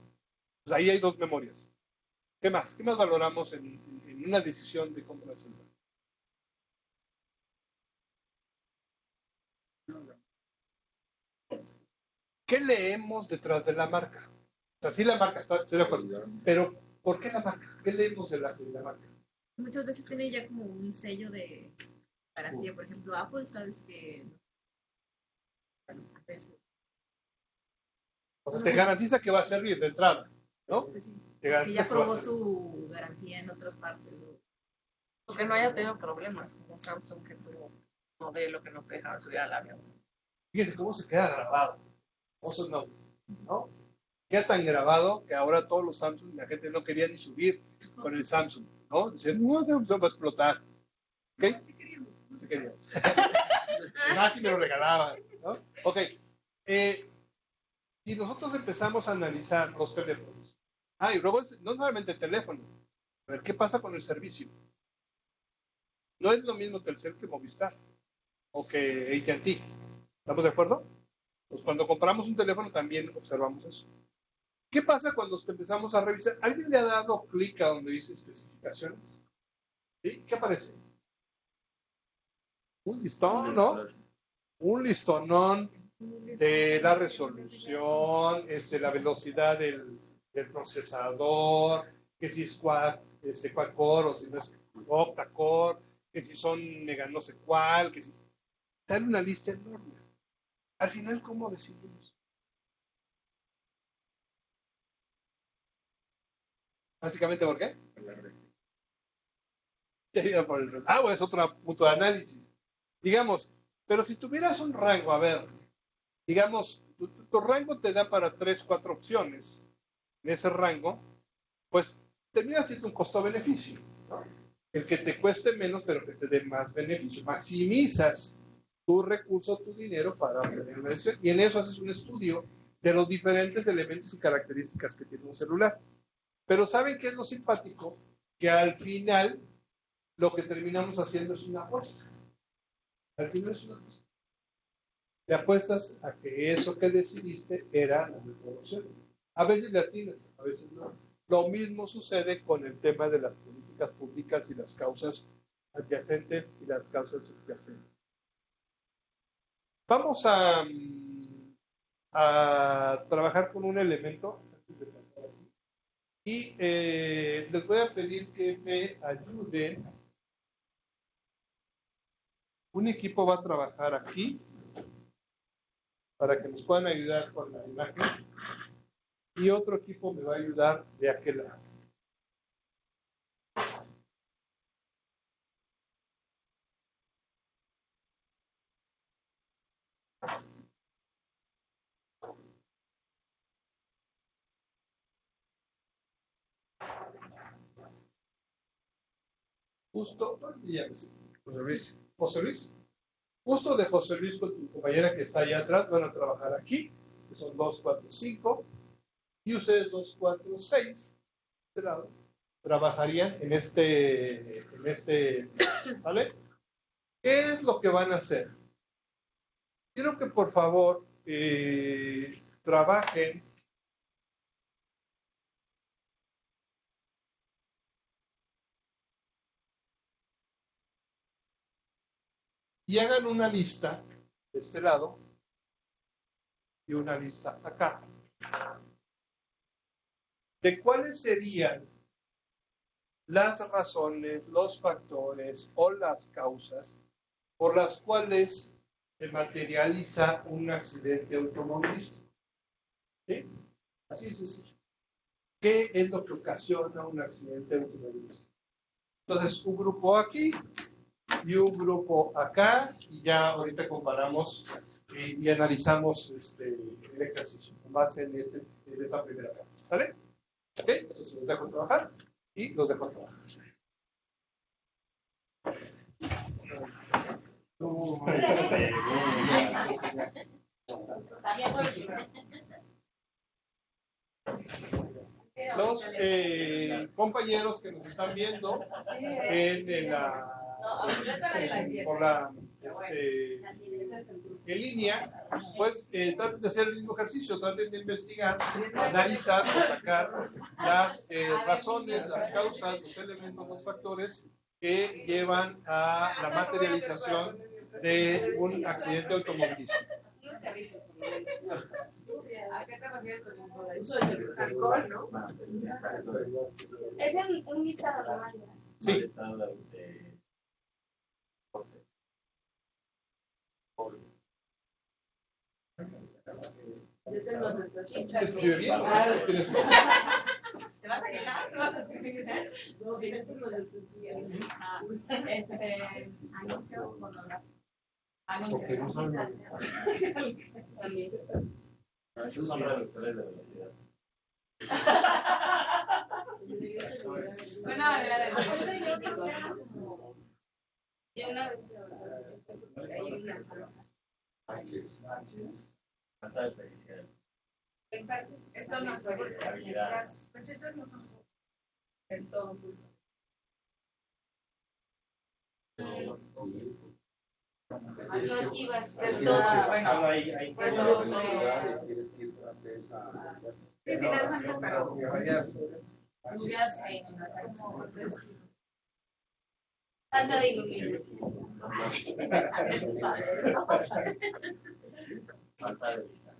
[SPEAKER 3] Pues ahí hay dos memorias. ¿Qué más? ¿Qué más valoramos en una decisión de compra de celular? ¿Qué leemos detrás de la marca? O sea, sí la marca, estoy de acuerdo. Pero, ¿por qué la marca? ¿Qué leemos de la marca?
[SPEAKER 4] Muchas veces tiene ya como un sello de garantía. Por ejemplo, Apple, sabes que
[SPEAKER 3] O sea, te garantiza que va a servir de entrada, ¿no?
[SPEAKER 4] pues sí,
[SPEAKER 3] Te
[SPEAKER 4] que
[SPEAKER 3] garantiza
[SPEAKER 4] ya
[SPEAKER 3] que va a
[SPEAKER 4] probó
[SPEAKER 3] servir.
[SPEAKER 4] su garantía en otras partes.
[SPEAKER 6] Porque no haya tenido problemas como Samsung que tuvo un modelo que no te dejaba subir al avión.
[SPEAKER 3] Fíjense cómo se queda grabado. Eso ¿no? Queda tan grabado que ahora todos los Samsung, la gente no quería ni subir con el Samsung, ¿no? Decían, no, Samsung va a explotar. ¿Ok? Sí queríamos. Más si me lo regalaban, ¿no? Ok. Si nosotros empezamos a analizar los teléfonos, y luego no solamente el teléfono, a ver qué pasa con el servicio. No es lo mismo Telcel que Movistar o que AT&T. ¿Estamos de acuerdo? Pues cuando compramos un teléfono también observamos eso. ¿Qué pasa cuando empezamos a revisar? ¿Alguien le ha dado clic a donde dice especificaciones? ¿Sí? ¿Qué aparece? Un listón, ¿no? Un listonón de la resolución, la velocidad del procesador, que si es quad core o si no es octa-core, que si son mega no sé cuál, que si... Sale una lista enorme. Al final, ¿cómo decidimos? Básicamente, ¿por qué? Bueno, es otro punto de análisis. Digamos, pero si tuvieras un rango, a ver, digamos, tu rango te da para 3, 4 opciones. En ese rango, pues termina siendo un costo-beneficio, ¿no? El que te cueste menos, pero que te dé más beneficio. Maximizas tu recurso, tu dinero para obtener una decisión. Y en eso haces un estudio de los diferentes elementos y características que tiene un celular. Pero ¿saben qué es lo simpático? Que al final lo que terminamos haciendo es una apuesta. Al final es una apuesta. Te apuestas a que eso que decidiste era la mejor opción. A veces le atinas, a veces no. Lo mismo sucede con el tema de las políticas públicas y las causas adyacentes y las causas subyacentes. Vamos a trabajar con un elemento antes de pasar aquí. Y les voy a pedir que me ayuden. Un equipo va a trabajar aquí para que nos puedan ayudar con la imagen y otro equipo me va a ayudar de aquel lado. Justo, José Luis. José Luis. Justo de José Luis con tu compañera que está allá atrás van a trabajar aquí, que son 2, 4, 5, y ustedes 2, 4, 6, de lado, trabajarían en ¿vale? ¿Qué es lo que van a hacer? Quiero que por favor trabajen y hagan una lista de este lado y una lista acá. ¿De cuáles serían las razones, los factores o las causas por las cuales se materializa un accidente automovilístico? ¿Sí? Así es sencillo. ¿Qué es lo que ocasiona un accidente automovilístico? Entonces, un grupo aquí y un grupo acá, y ya ahorita comparamos y analizamos el ejercicio con base en esa primera parte. ¿Vale? ¿Ok? Entonces los dejo trabajar y los dejo trabajar. Los compañeros que nos están viendo en línea, pues traten de hacer el mismo ejercicio, traten de investigar, analizar o sacar las razones, las causas, los elementos, los factores que llevan a la materialización de un accidente automovilístico.
[SPEAKER 1] ¿A qué te refieres con el alcohol, no? Es un listado normal.
[SPEAKER 3] Sí. ¿Escribe bien?
[SPEAKER 1] ¿Te vas a quejar? ¿Te vas a quejar? No, tienes que los anuncio pornográfico. Anuncio. También.
[SPEAKER 7] Esos son reductores de velocidad.
[SPEAKER 1] Buena manera de yo una vez
[SPEAKER 7] Falta de felicidad.
[SPEAKER 1] esto no fue porque las fechas no son del todo. No esquivas del todo.
[SPEAKER 7] Bueno, hay
[SPEAKER 1] Pues no, sí, tienes razón, pero lluvias como falta de iluminación.
[SPEAKER 7] falta de vista.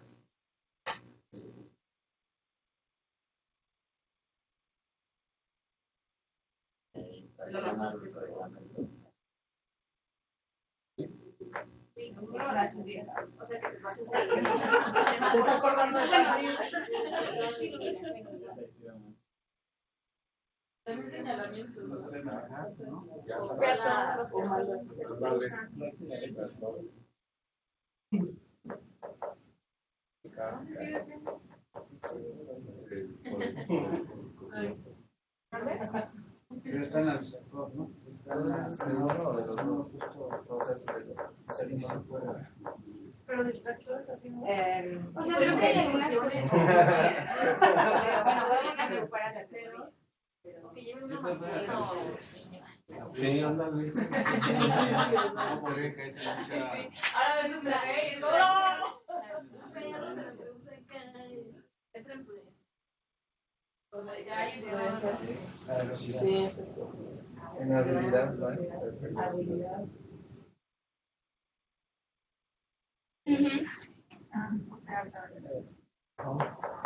[SPEAKER 1] Sí, gracias, bien. O sea, que te pases a
[SPEAKER 6] ¿Te estás acordando de
[SPEAKER 1] también señalamientos, ¿no?
[SPEAKER 5] Pero están al sector, ¿no? Uno de los dos, entonces salimos fuera.
[SPEAKER 6] Pero distractores así no.
[SPEAKER 1] O sea, creo que hay algunas cosas. Bueno, podemos agrupar a terceros. Que lleven una mascarilla.
[SPEAKER 5] Sí, ándale.
[SPEAKER 1] Ahora ves un traje y ¡no! Ya hay influencias.
[SPEAKER 6] Sí,
[SPEAKER 5] En habilidad, ¿no?
[SPEAKER 6] habilidad.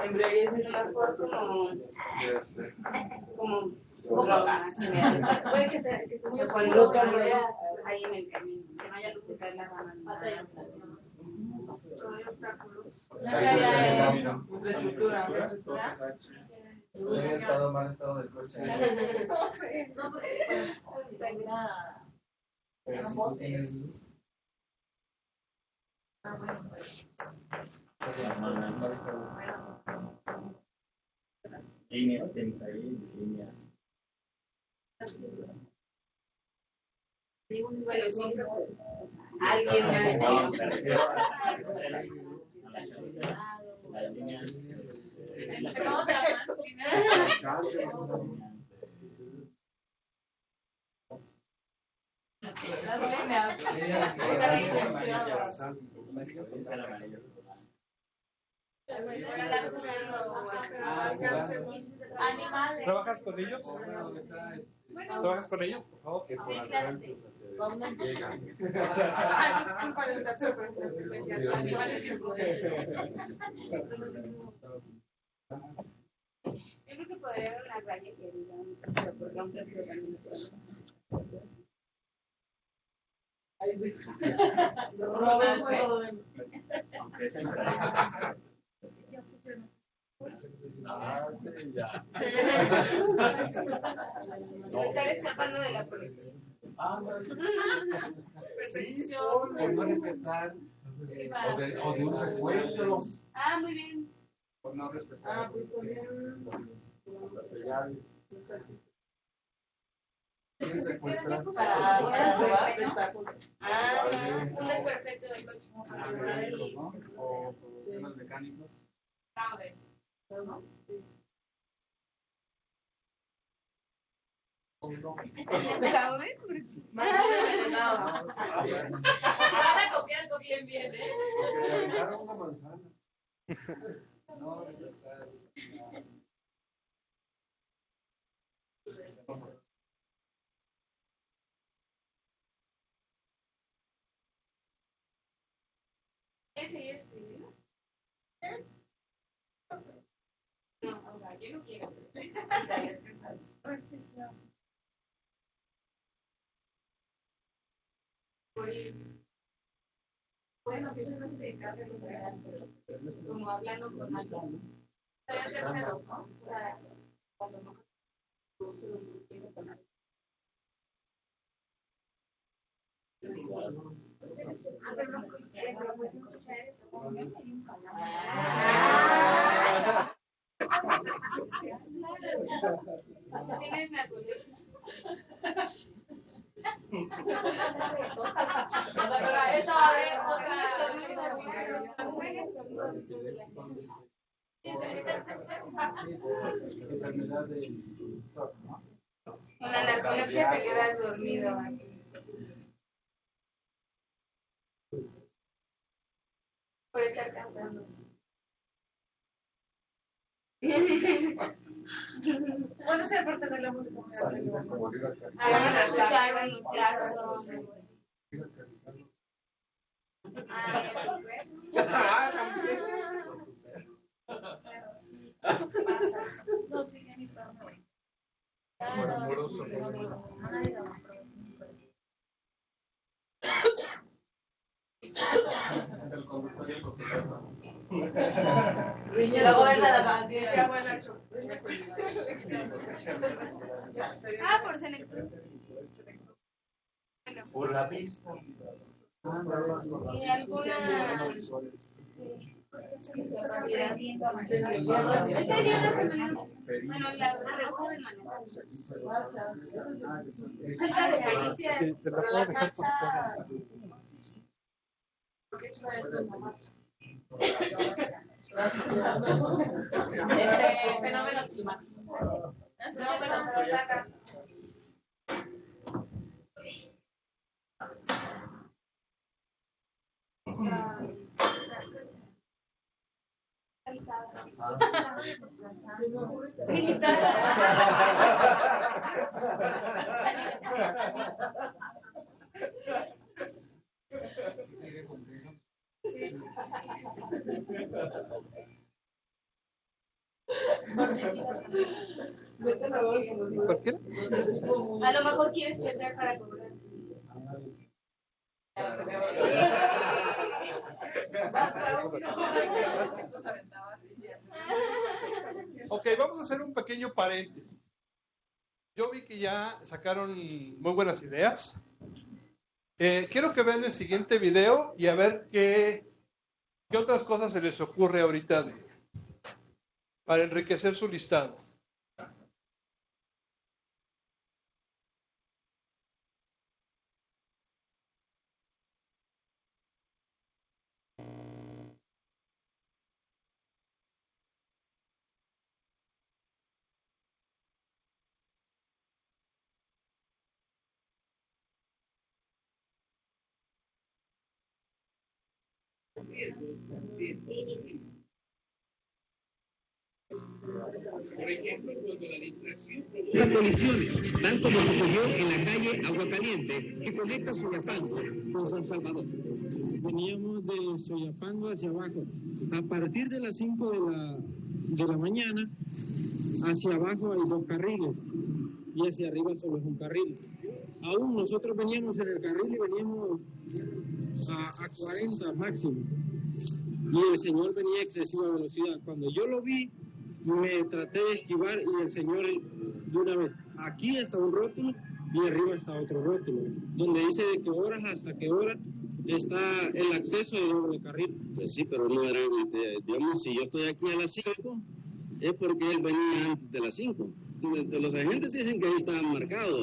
[SPEAKER 1] Embriaguez es una cosa como drogas. Puede que sea que tú cuando vayas ahí en el camino, que no haya luz de caer la rama. Falta de iluminación. No hay obstáculos. No hay infraestructura.
[SPEAKER 5] Mal estado del coche.
[SPEAKER 1] No,
[SPEAKER 5] Pero si tienes luz.
[SPEAKER 7] Línea, tiene ahí, línea.
[SPEAKER 1] bueno, siempre alguien
[SPEAKER 7] No, me refiero a la línea.
[SPEAKER 1] ¿Cómo se llama? Las líneas.
[SPEAKER 3] ¿Trabajas con ellos?
[SPEAKER 1] Bueno,
[SPEAKER 3] ¿Trabajas con ellos, por favor?
[SPEAKER 5] Que por
[SPEAKER 1] Sí, claro.
[SPEAKER 5] alcance, llegan.
[SPEAKER 1] disculpa de hacer, pero yo creo que podría haber una raya que diga un tercero, porque un tercero también es
[SPEAKER 7] Aunque es en pareja.
[SPEAKER 5] Ya.
[SPEAKER 1] Estar escapando de la policía. Persecución.
[SPEAKER 5] Por no respetar, o de un secuestro,
[SPEAKER 1] Ah, muy bien.
[SPEAKER 5] por no respetar.
[SPEAKER 1] Pues también.
[SPEAKER 5] Las legales. ¿Quién secuestra?
[SPEAKER 1] Un desperfecto del coche.
[SPEAKER 5] ¿No? O problemas mecánicos.
[SPEAKER 1] ¿Fraude?
[SPEAKER 6] Envenenado.
[SPEAKER 1] Van a copiar, copien bien,
[SPEAKER 5] Porque le aventaron una manzana. No, regresar.
[SPEAKER 1] ¿Quieres seguir escribiendo? No, o sea, yo no quiero. Bueno, si eso no se dedica como hablando con alguien. Soy el tercero, ¿no? O sea, cuando no con alguien. Pero no, pues escuchar esto. Si tienes la colección.
[SPEAKER 6] Pero esa va a haber
[SPEAKER 5] Enfermedad de...
[SPEAKER 1] Con la narcolepsia te quedas dormido. Por estar cansado.
[SPEAKER 6] Puede ser por tener la música.
[SPEAKER 1] Vamos a escuchar un caso.
[SPEAKER 6] No, sí, ya ni para.
[SPEAKER 5] El conductor y el conductor.
[SPEAKER 6] Luego ven a la bandera.
[SPEAKER 1] Por selección.
[SPEAKER 5] Por la vista.
[SPEAKER 1] Y alguna discapacidad. Ese día la semana. Bueno, la joven manera. Falta de pericia.
[SPEAKER 3] Sí, te la puedo dejar por
[SPEAKER 6] Fenómenos climáticos. Fenómenos acá.
[SPEAKER 3] ¿Cualquiera?
[SPEAKER 1] A lo mejor quieres checar para cobrar.
[SPEAKER 3] Ok, vamos a hacer un pequeño paréntesis. Yo vi que ya sacaron muy buenas ideas. Quiero que vean el siguiente video y a ver qué otras cosas se les ocurre ahorita para enriquecer su listado.
[SPEAKER 8] Por ejemplo, cuando la distracción provoca colisiones, tal como sucedió en la calle Aguacaliente, que conecta Soyapango con San Salvador.
[SPEAKER 9] Veníamos de Soyapango hacia abajo. A partir de las 5 de la mañana, hacia abajo hay 2 carriles y hacia arriba solo es un carril. Aún nosotros veníamos en el carril y veníamos a 40 máximo. Y el señor venía a excesiva velocidad. Cuando yo lo vi, me traté de esquivar y el señor de una vez, aquí está un rótulo y arriba está otro rótulo, donde dice de qué horas hasta qué hora está el acceso de doble carril.
[SPEAKER 10] Pues sí, pero no era, digamos, si yo estoy aquí a las 5, es porque él venía antes de las 5. Los agentes dicen que ahí estaba marcado,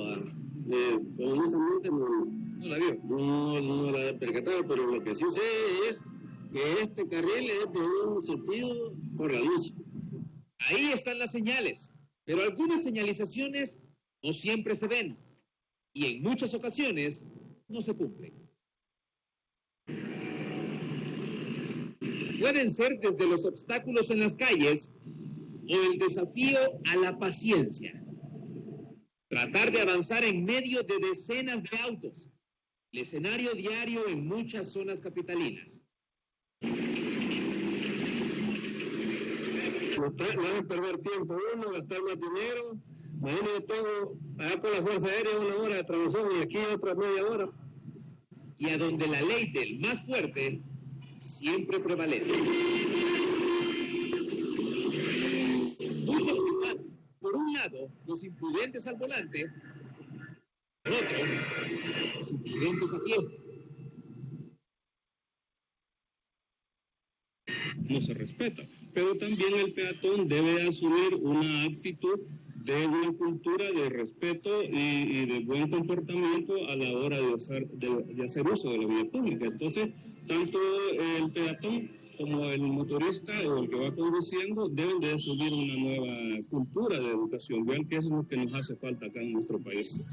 [SPEAKER 10] pero honestamente no la vio, no la he percatado, pero lo que sí sé es que este carril es de un sentido por la noche.
[SPEAKER 8] Ahí están las señales, pero algunas señalizaciones no siempre se ven y en muchas ocasiones no se cumplen. Pueden ser desde los obstáculos en las calles o el desafío a la paciencia. Tratar de avanzar en medio de decenas de autos. El escenario diario en muchas zonas capitalinas.
[SPEAKER 10] No deben perder tiempo uno, gastar más dinero. Imagínate todo, allá por la Fuerza Aérea 1 hora de travesón y aquí otra media hora.
[SPEAKER 8] Y a donde la ley del más fuerte siempre prevalece. Por un lado, los imprudentes al volante. Por otro, los imprudentes a pie.
[SPEAKER 9] No se respeta, pero también el peatón debe asumir una actitud de una cultura de respeto y de buen comportamiento a la hora de hacer uso de la vía pública. Entonces, tanto el peatón como el motorista o el que va conduciendo deben de asumir una nueva cultura de educación. Vean que eso es lo que nos hace falta acá en nuestro país.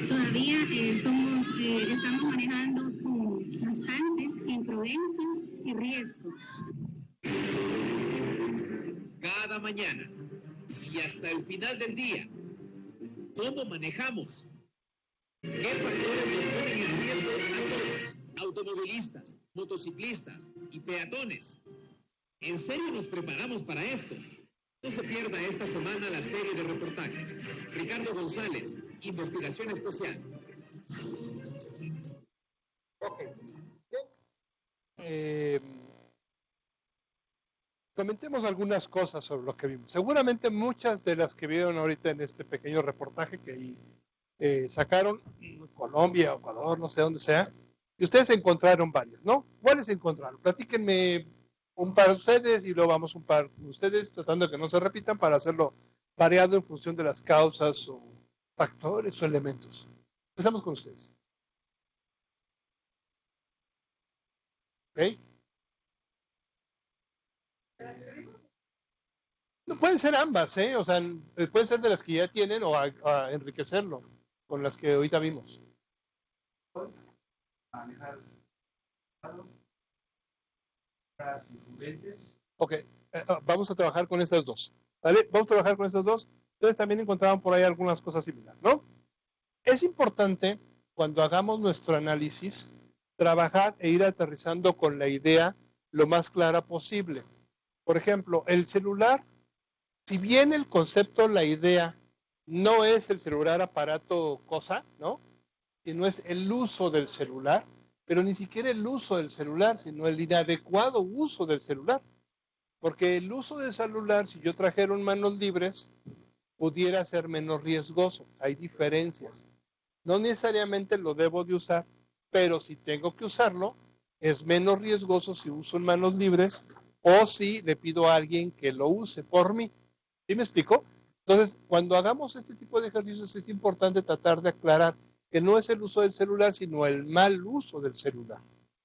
[SPEAKER 11] Todavía estamos manejando con bastante imprudencia y riesgo.
[SPEAKER 8] Cada mañana y hasta el final del día, ¿cómo manejamos? ¿Qué factores nos ponen en riesgo a todos? Automovilistas, motociclistas y peatones. ¿En serio nos preparamos para esto? No se pierda esta semana la serie de reportajes. Ricardo González, Investigación Especial.
[SPEAKER 3] Comentemos algunas cosas sobre lo que vimos. Seguramente muchas de las que vieron ahorita en este pequeño reportaje que ahí sacaron, Colombia, Ecuador, no sé dónde sea, y ustedes encontraron varias, ¿no? ¿Cuáles encontraron? Platíquenme un par de ustedes y luego vamos un par de ustedes, tratando de que no se repitan para hacerlo variado en función de las causas o factores o elementos. Empezamos con ustedes. ¿Ok? No, pueden ser ambas, ¿eh? O sea, pueden ser de las que ya tienen o a enriquecerlo con las que ahorita vimos. Ok, vamos a trabajar con estas dos. ¿Vale? Vamos a trabajar con estas dos. Ustedes también encontraron por ahí algunas cosas similares, ¿no? Es importante, cuando hagamos nuestro análisis, trabajar e ir aterrizando con la idea lo más clara posible. Por ejemplo, el celular, si bien el concepto, la idea, no es el celular aparato cosa, ¿no? Sino es el uso del celular, pero ni siquiera el uso del celular, sino el inadecuado uso del celular. Porque el uso del celular, si yo trajera manos libres, pudiera ser menos riesgoso. Hay diferencias. No necesariamente lo debo de usar, pero si tengo que usarlo, es menos riesgoso si uso en manos libres o si le pido a alguien que lo use por mí. ¿Sí me explico? Entonces, cuando hagamos este tipo de ejercicios es importante tratar de aclarar que no es el uso del celular, sino el mal uso del celular,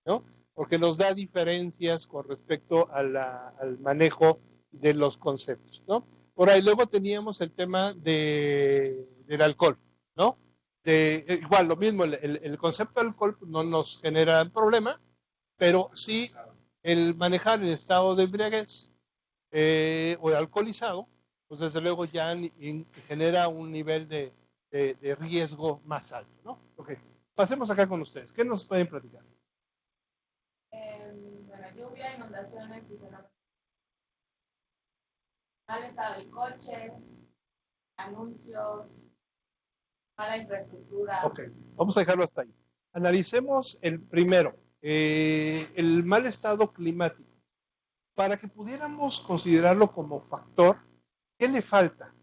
[SPEAKER 3] ¿no? Porque nos da diferencias con respecto a al manejo de los conceptos, ¿no? Por ahí luego teníamos el tema del alcohol, ¿no? Igual, lo mismo, el concepto de alcohol no nos genera problema, Pero sí, el manejar en estado de embriaguez o alcoholizado, pues desde luego ya genera un nivel de riesgo más alto, ¿no? Ok, pasemos acá con ustedes. ¿Qué nos pueden platicar?
[SPEAKER 1] Bueno, lluvia, inundaciones y fenómenos. Mal estado del coche, anuncios, mala infraestructura.
[SPEAKER 3] Ok, vamos a dejarlo hasta ahí. Analicemos el primero, el mal estado climático. Para que pudiéramos considerarlo como factor, ¿qué le falta?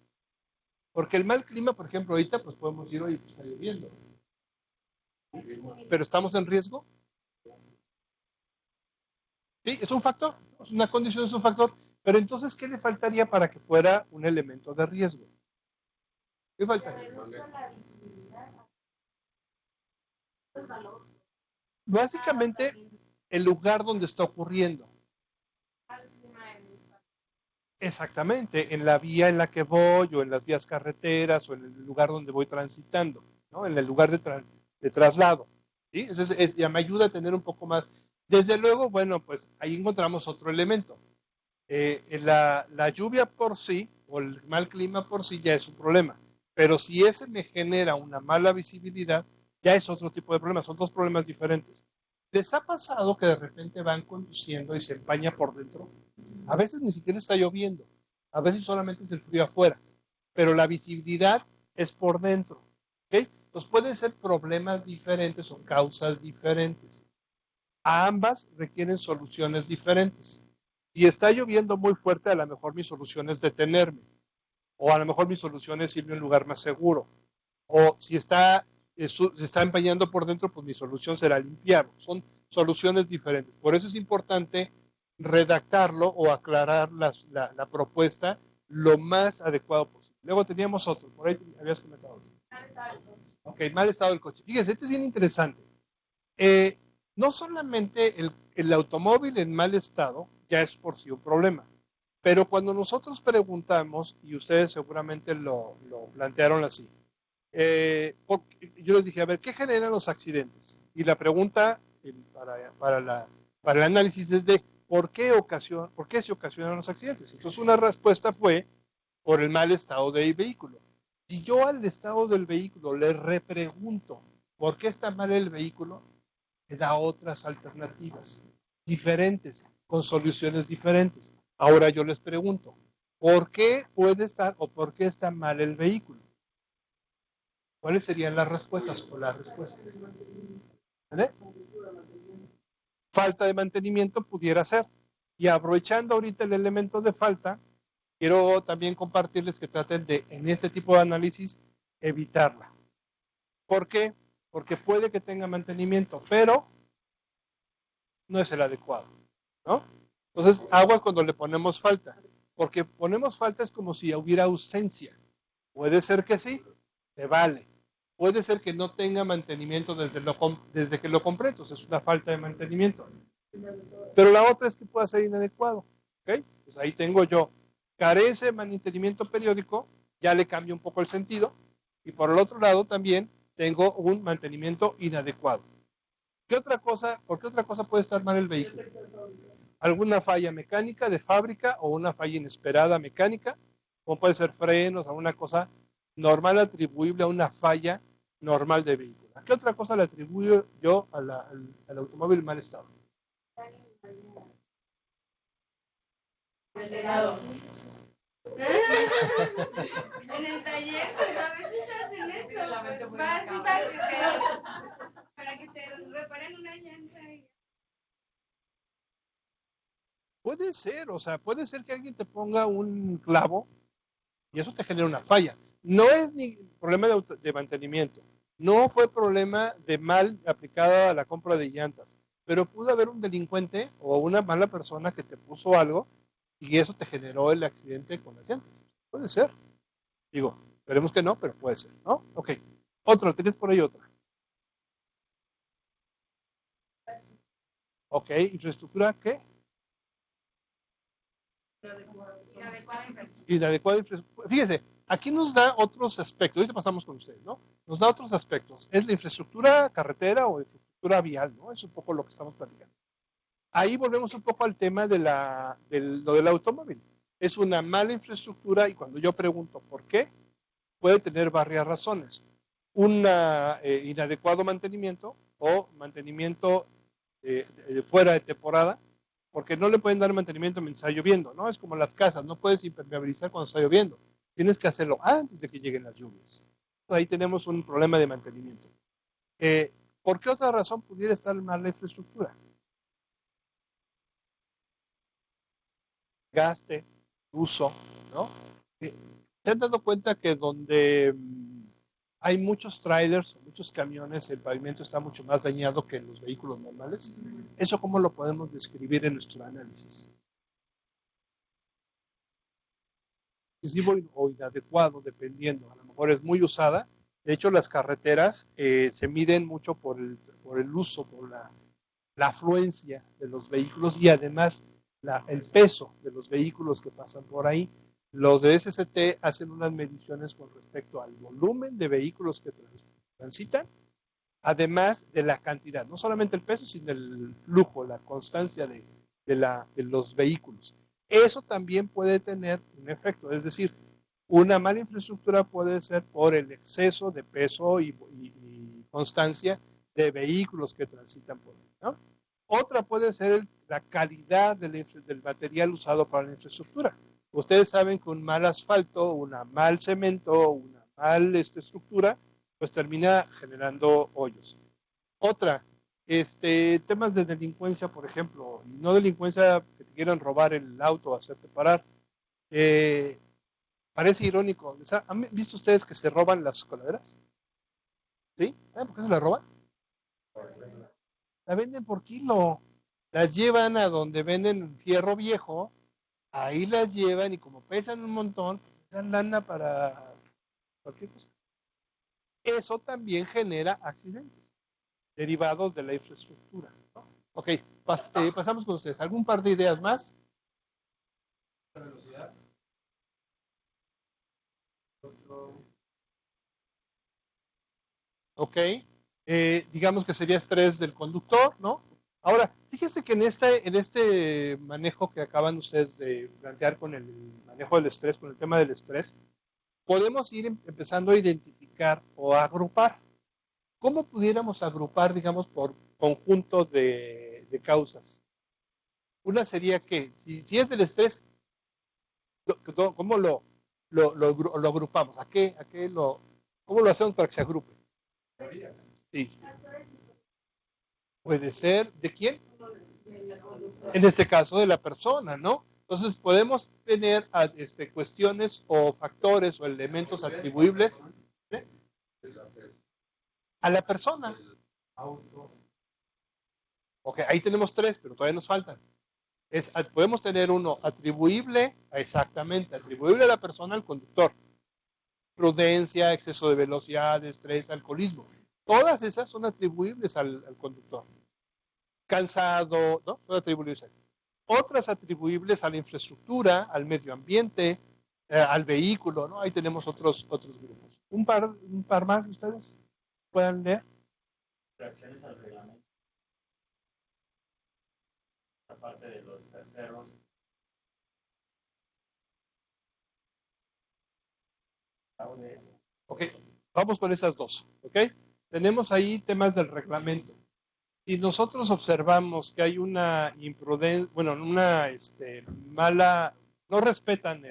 [SPEAKER 3] Porque el mal clima, por ejemplo, ahorita pues podemos decir, oye, pues está lloviendo. ¿Pero estamos en riesgo? Sí, es un factor, es una condición, es un factor. Pero entonces, ¿qué le faltaría para que fuera un elemento de riesgo? ¿Qué faltaría? Básicamente, el lugar donde está ocurriendo. Exactamente, en la vía en la que voy, o en las vías carreteras, o en el lugar donde voy transitando, ¿no? En el lugar de traslado. ¿Sí? Entonces, ya me ayuda a tener un poco más. Desde luego, bueno, pues ahí encontramos otro elemento. La lluvia por sí, o el mal clima por sí, ya es un problema. Pero si ese me genera una mala visibilidad, ya es otro tipo de problema, son dos problemas diferentes. ¿Les ha pasado que de repente van conduciendo y se empaña por dentro? A veces ni siquiera está lloviendo, a veces solamente es el frío afuera, pero la visibilidad es por dentro. ¿Okay? Entonces pueden ser problemas diferentes o causas diferentes. A ambas requieren soluciones diferentes. Si está lloviendo muy fuerte, a lo mejor mi solución es detenerme, o a lo mejor mi solución es irme a un lugar más seguro, o si se está empañando por dentro, pues mi solución será limpiarlo. Son soluciones diferentes. Por eso es importante redactarlo o aclarar la propuesta lo más adecuado posible. Luego teníamos otro, por ahí habías comentado otro. Ok, mal estado del coche. Fíjense, este es bien interesante. No solamente el automóvil en mal estado ya es por sí un problema, pero cuando nosotros preguntamos, y ustedes seguramente lo plantearon así, yo les dije, a ver, ¿qué generan los accidentes? Y la pregunta para el análisis es de ¿por qué se ocasionan los accidentes? Entonces una respuesta fue por el mal estado del vehículo. Si yo al estado del vehículo le repregunto ¿por qué está mal el vehículo? Me da otras alternativas diferentes, con soluciones diferentes. Ahora yo les pregunto, ¿por qué puede estar o por qué está mal el vehículo? ¿Cuáles serían las respuestas o la respuesta? ¿Vale? Falta de mantenimiento pudiera ser. Y aprovechando ahorita el elemento de falta, quiero también compartirles que traten de, en este tipo de análisis, evitarla. ¿Por qué? Porque puede que tenga mantenimiento, pero no es el adecuado, ¿no? Entonces, aguas cuando le ponemos falta, porque ponemos falta es como si hubiera ausencia. Puede ser que sí, se vale. Puede ser que no tenga mantenimiento desde que lo compré, entonces es una falta de mantenimiento. Pero la otra es que pueda ser inadecuado, ¿ok? Pues ahí tengo yo, carece de mantenimiento periódico, ya le cambio un poco el sentido, y por el otro lado también tengo un mantenimiento inadecuado. ¿Por qué otra cosa puede estar mal el vehículo? ¿Alguna falla mecánica de fábrica o una falla inesperada mecánica? Como puede ser frenos, alguna cosa normal atribuible a una falla normal de vehículo. ¿A qué otra cosa le atribuyo yo al automóvil en mal estado?
[SPEAKER 1] En el taller, pues a veces hacen eso. Pues, para que te reparen una llanta.
[SPEAKER 3] Puede ser, o sea, puede ser que alguien te ponga un clavo y eso te genera una falla. No es ni problema de mantenimiento, no fue problema de mal aplicada a la compra de llantas, pero pudo haber un delincuente o una mala persona que te puso algo y eso te generó el accidente con las llantas. Puede ser. Digo, esperemos que no, pero puede ser, ¿no? Ok. Otro, ¿tienes por ahí otra? Ok, infraestructura, ¿qué? Inadecuada infraestructura. Fíjese, aquí nos da otros aspectos. Ahorita pasamos con ustedes, ¿no? Nos da otros aspectos. Es la infraestructura carretera o infraestructura vial, ¿no? Es un poco lo que estamos platicando. Ahí volvemos un poco al tema de lo del automóvil. Es una mala infraestructura y cuando yo pregunto por qué, puede tener varias razones. Un inadecuado mantenimiento o mantenimiento fuera de temporada, porque no le pueden dar mantenimiento mientras está lloviendo, ¿no? Es como las casas, no puedes impermeabilizar cuando está lloviendo. Tienes que hacerlo antes de que lleguen las lluvias. Entonces, ahí tenemos un problema de mantenimiento. ¿Por qué otra razón pudiera estar mal la infraestructura? Gaste, uso, ¿no? ¿Se han dado cuenta que donde hay muchos trailers, muchos camiones, el pavimento está mucho más dañado que en los vehículos normales? ¿Eso cómo lo podemos describir en nuestro análisis? Excesivo o inadecuado, dependiendo. A lo mejor es muy usada. De hecho, las carreteras se miden mucho por el uso, por la afluencia de los vehículos y además el peso de los vehículos que pasan por ahí. Los de SCT hacen unas mediciones con respecto al volumen de vehículos que transitan, además de la cantidad, no solamente el peso, sino el flujo, la constancia de los vehículos. Eso también puede tener un efecto, es decir, una mala infraestructura puede ser por el exceso de peso y constancia de vehículos que transitan por ahí, ¿no? Otra puede ser la calidad del material usado para la infraestructura. Ustedes saben que un mal asfalto, un mal cemento, una mal estructura, pues termina generando hoyos. Otra, temas de delincuencia, por ejemplo, y no delincuencia que te quieran robar el auto o hacerte parar. Parece irónico. ¿Han visto ustedes que se roban las coladeras? ¿Sí? ¿Saben por qué se las roban? La venden por kilo. Las llevan a donde venden fierro viejo. Ahí las llevan y como pesan un montón, dan lana para cualquier cosa. Eso también genera accidentes derivados de la infraestructura, ¿no? Ok, pasamos con ustedes. ¿Algún par de ideas más? Velocidad. Ok, digamos que sería estrés del conductor, ¿no? Ahora, fíjense que en este manejo que acaban ustedes de plantear con el manejo del estrés, con el tema del estrés, podemos ir empezando a identificar o a agrupar. ¿Cómo pudiéramos agrupar, digamos, por conjunto de causas? Una sería que, si es del estrés, ¿cómo lo agrupamos? ¿Cómo lo hacemos para que se agrupe? Sí. Puede ser, ¿de quién? En este caso, de la persona, ¿no? Entonces, podemos tener cuestiones o factores o elementos atribuibles a la persona. Ok, ahí tenemos tres, pero todavía nos faltan. Podemos tener uno atribuible, exactamente, atribuible a la persona, al conductor. Prudencia, exceso de velocidad, estrés, alcoholismo. Todas esas son atribuibles al conductor. Cansado, ¿no? Son atribuibles a él. Otras atribuibles a la infraestructura, al medio ambiente, al vehículo, ¿no? Ahí tenemos otros grupos. Un par más, ustedes puedan leer.
[SPEAKER 7] Reacciones al reglamento. Aparte de los terceros.
[SPEAKER 3] Ok, vamos con esas dos, ¿ok? Tenemos ahí temas del reglamento. Si nosotros observamos que hay una imprudencia, bueno, mala, no respetan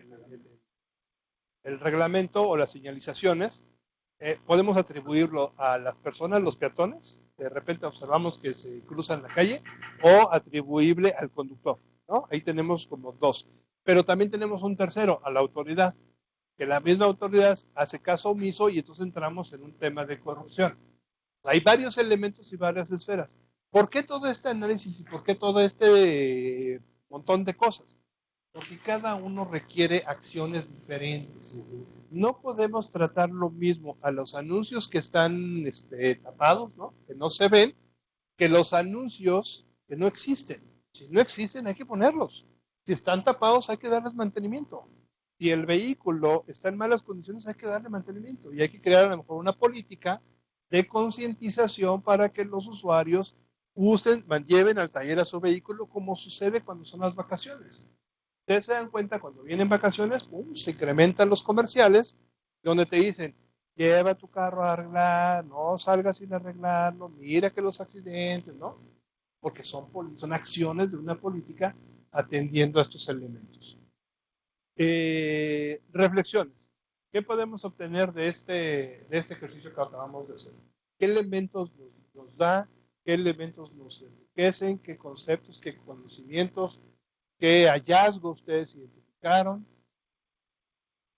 [SPEAKER 3] el reglamento o las señalizaciones, podemos atribuirlo a las personas, los peatones, de repente observamos que se cruzan la calle, o atribuible al conductor, ¿no? Ahí tenemos como dos. Pero también tenemos un tercero, a la autoridad, que la misma autoridad hace caso omiso y entonces entramos en un tema de corrupción. Hay varios elementos y varias esferas. ¿Por qué todo este análisis y por qué todo este montón de cosas? Porque cada uno requiere acciones diferentes. No podemos tratar lo mismo a los anuncios que están tapados, ¿no? Que no se ven, que los anuncios que no existen. Si no existen, hay que ponerlos. Si están tapados, hay que darles mantenimiento. Si el vehículo está en malas condiciones, hay que darle mantenimiento. Y hay que crear a lo mejor una política de concientización para que los usuarios lleven al taller a su vehículo como sucede cuando son las vacaciones. Ustedes se dan cuenta cuando vienen vacaciones, se incrementan los comerciales donde te dicen, lleva tu carro a arreglar, no salgas sin arreglarlo, mira que los accidentes, ¿no? Porque son acciones de una política atendiendo a estos elementos. Reflexiones. ¿Qué podemos obtener de este ejercicio que acabamos de hacer? ¿Qué elementos nos da? ¿Qué elementos nos enriquecen? ¿Qué conceptos? ¿Qué conocimientos? ¿Qué hallazgos ustedes identificaron?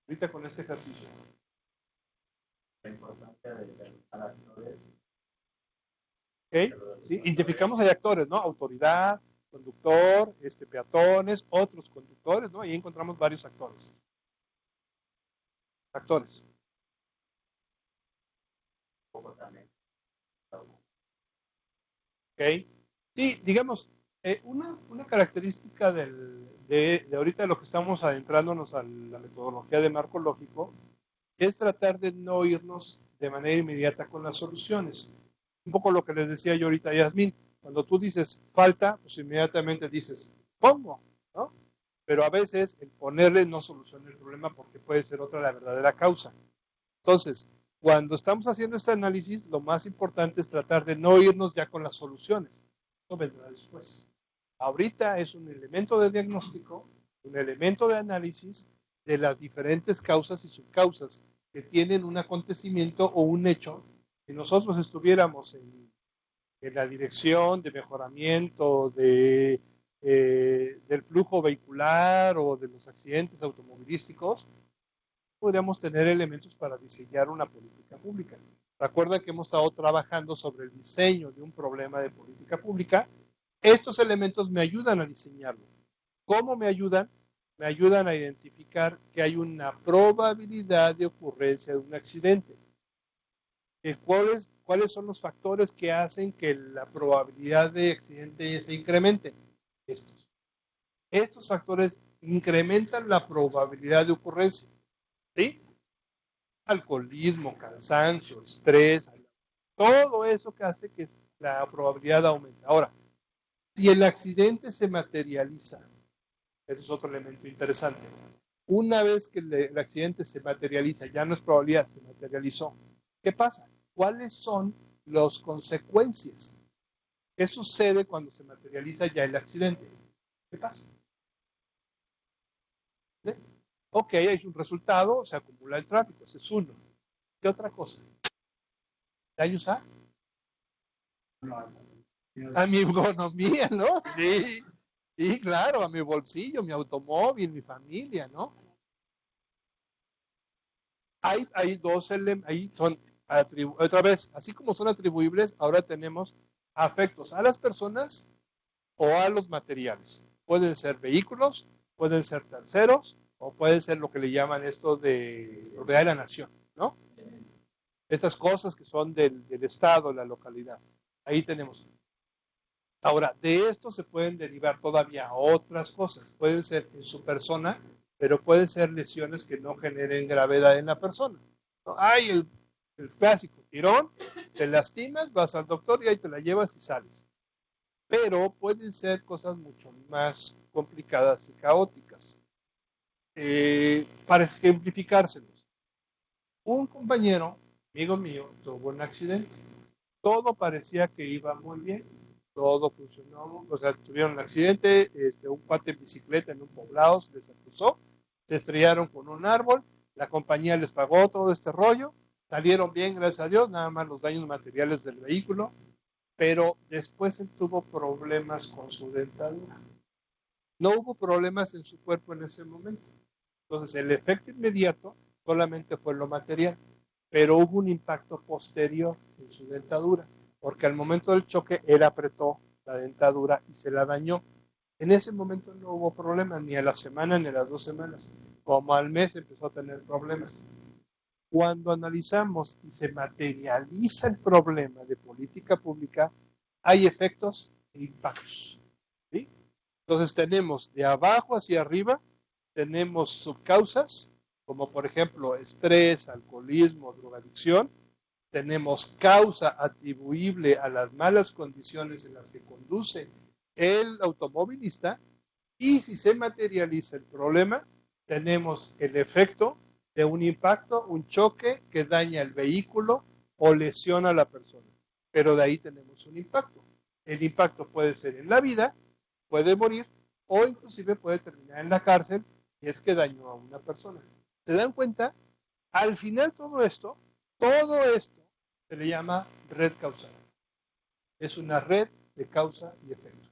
[SPEAKER 3] Ahorita con este ejercicio.
[SPEAKER 7] La importancia de identificar actores.
[SPEAKER 3] ¿Okay? ¿Sí? Identificamos hay actores, ¿no? Autoridad, conductor, peatones, otros conductores, ¿no? Ahí encontramos varios actores. Actores. ¿Ok? Sí, digamos, una característica de ahorita lo que estamos adentrándonos a la metodología de marco lógico es tratar de no irnos de manera inmediata con las soluciones. Un poco lo que les decía yo ahorita a Yasmín, cuando tú dices falta, pues inmediatamente dices pongo, ¿no? Pero a veces el ponerle no soluciona el problema porque puede ser otra la verdadera causa. Entonces, cuando estamos haciendo este análisis, lo más importante es tratar de no irnos ya con las soluciones. Eso vendrá después. Ahorita es un elemento de diagnóstico, un elemento de análisis de las diferentes causas y subcausas que tienen un acontecimiento o un hecho. Si nosotros estuviéramos en la dirección de mejoramiento del flujo vehicular o de los accidentes automovilísticos, podríamos tener elementos para diseñar una política pública. Recuerda que hemos estado trabajando sobre el diseño de un problema de política pública. Estos elementos me ayudan a diseñarlo. ¿Cómo me ayudan? Me ayudan a identificar que hay una probabilidad de ocurrencia de un accidente. ¿Cuáles son los factores que hacen que la probabilidad de accidente se incremente? Estos factores incrementan la probabilidad de ocurrencia. ¿Sí? Alcoholismo, cansancio, estrés, todo eso que hace que la probabilidad aumente. Ahora, si el accidente se materializa, eso es otro elemento interesante. Una vez que el accidente se materializa, ya no es probabilidad, se materializó. ¿Qué pasa? ¿Cuáles son las consecuencias? ¿Qué sucede cuando se materializa ya el accidente? ¿Qué pasa? ¿Sí? Ok, hay un resultado, se acumula el tráfico, ese es uno. ¿Qué otra cosa? ¿Daños a? A mi economía, ¿no? Sí, sí, claro, a mi bolsillo, mi automóvil, mi familia, ¿no? Hay dos elementos, ahí son, otra vez, así como son atribuibles, ahora tenemos afectos a las personas o a los materiales. Pueden ser vehículos, pueden ser terceros, o puede ser lo que le llaman esto de propiedad de la nación, ¿no? Estas cosas que son del Estado, la localidad. Ahí tenemos. Ahora, de esto se pueden derivar todavía otras cosas. Pueden ser en su persona, pero pueden ser lesiones que no generen gravedad en la persona. Hay el clásico tirón, te lastimas, vas al doctor y ahí te la llevas y sales. Pero pueden ser cosas mucho más complicadas y caóticas. Para ejemplificárselos, un compañero, amigo mío, tuvo un accidente. Todo parecía que iba muy bien, todo funcionó, o sea, tuvieron un accidente, un cuate en bicicleta en un poblado se les acusó, se estrellaron con un árbol, la compañía les pagó todo este rollo, salieron bien, gracias a Dios, nada más los daños materiales del vehículo, pero después él tuvo problemas con su dentadura. No hubo problemas en su cuerpo en ese momento. Entonces, el efecto inmediato solamente fue lo material, pero hubo un impacto posterior en su dentadura, porque al momento del choque él apretó la dentadura y se la dañó. En ese momento no hubo problemas, ni a la semana ni a las 2 semanas. Como al mes empezó a tener problemas. Cuando analizamos y se materializa el problema de política pública, hay efectos e impactos. ¿Sí? Entonces tenemos de abajo hacia arriba, tenemos subcausas, como por ejemplo estrés, alcoholismo, drogadicción. tenemos causa atribuible a las malas condiciones en las que conduce el automovilista, y si se materializa el problema, tenemos el efecto de un impacto, un choque que daña el vehículo o lesiona a la persona. Pero de ahí tenemos un impacto. El impacto puede ser en la vida, puede morir, o inclusive puede terminar en la cárcel si es que dañó a una persona. ¿Se dan cuenta? Al final todo esto se le llama red causal. Es una red de causa y efecto.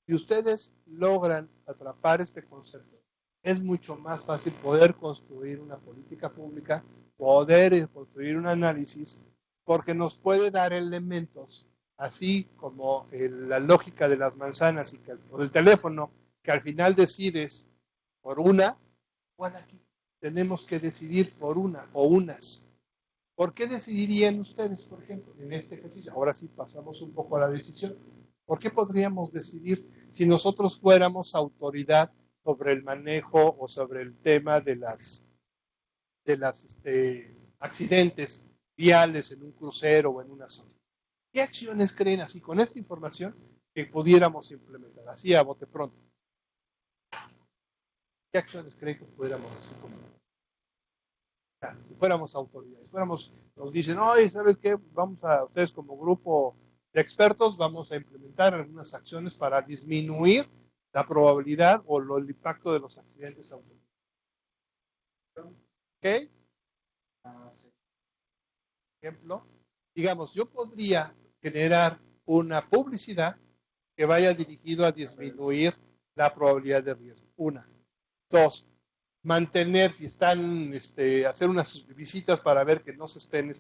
[SPEAKER 3] Si ustedes logran atrapar este concepto, es mucho más fácil poder construir una política pública, poder construir un análisis, porque nos puede dar elementos, así como la lógica de las manzanas o del teléfono, que al final decides por una, igual aquí tenemos que decidir por una o unas. ¿Por qué decidirían ustedes, por ejemplo, en este ejercicio? Ahora sí pasamos un poco a la decisión. ¿Por qué podríamos decidir si nosotros fuéramos autoridad sobre el manejo o sobre el tema de las accidentes viales en un crucero o en una zona? ¿Qué acciones creen así con esta información que pudiéramos implementar? Así a bote pronto. ¿Qué acciones creen que pudiéramos hacer? Si fuéramos autoridades, nos dicen, oye, ¿sabes qué? Ustedes como grupo de expertos, vamos a implementar algunas acciones para disminuir la probabilidad o el impacto de los accidentes automovilísticos. ¿Ok? Ejemplo, digamos, yo podría generar una publicidad que vaya dirigido a disminuir la probabilidad de riesgo. Una. Dos, mantener, si están, hacer unas visitas para ver que no se estén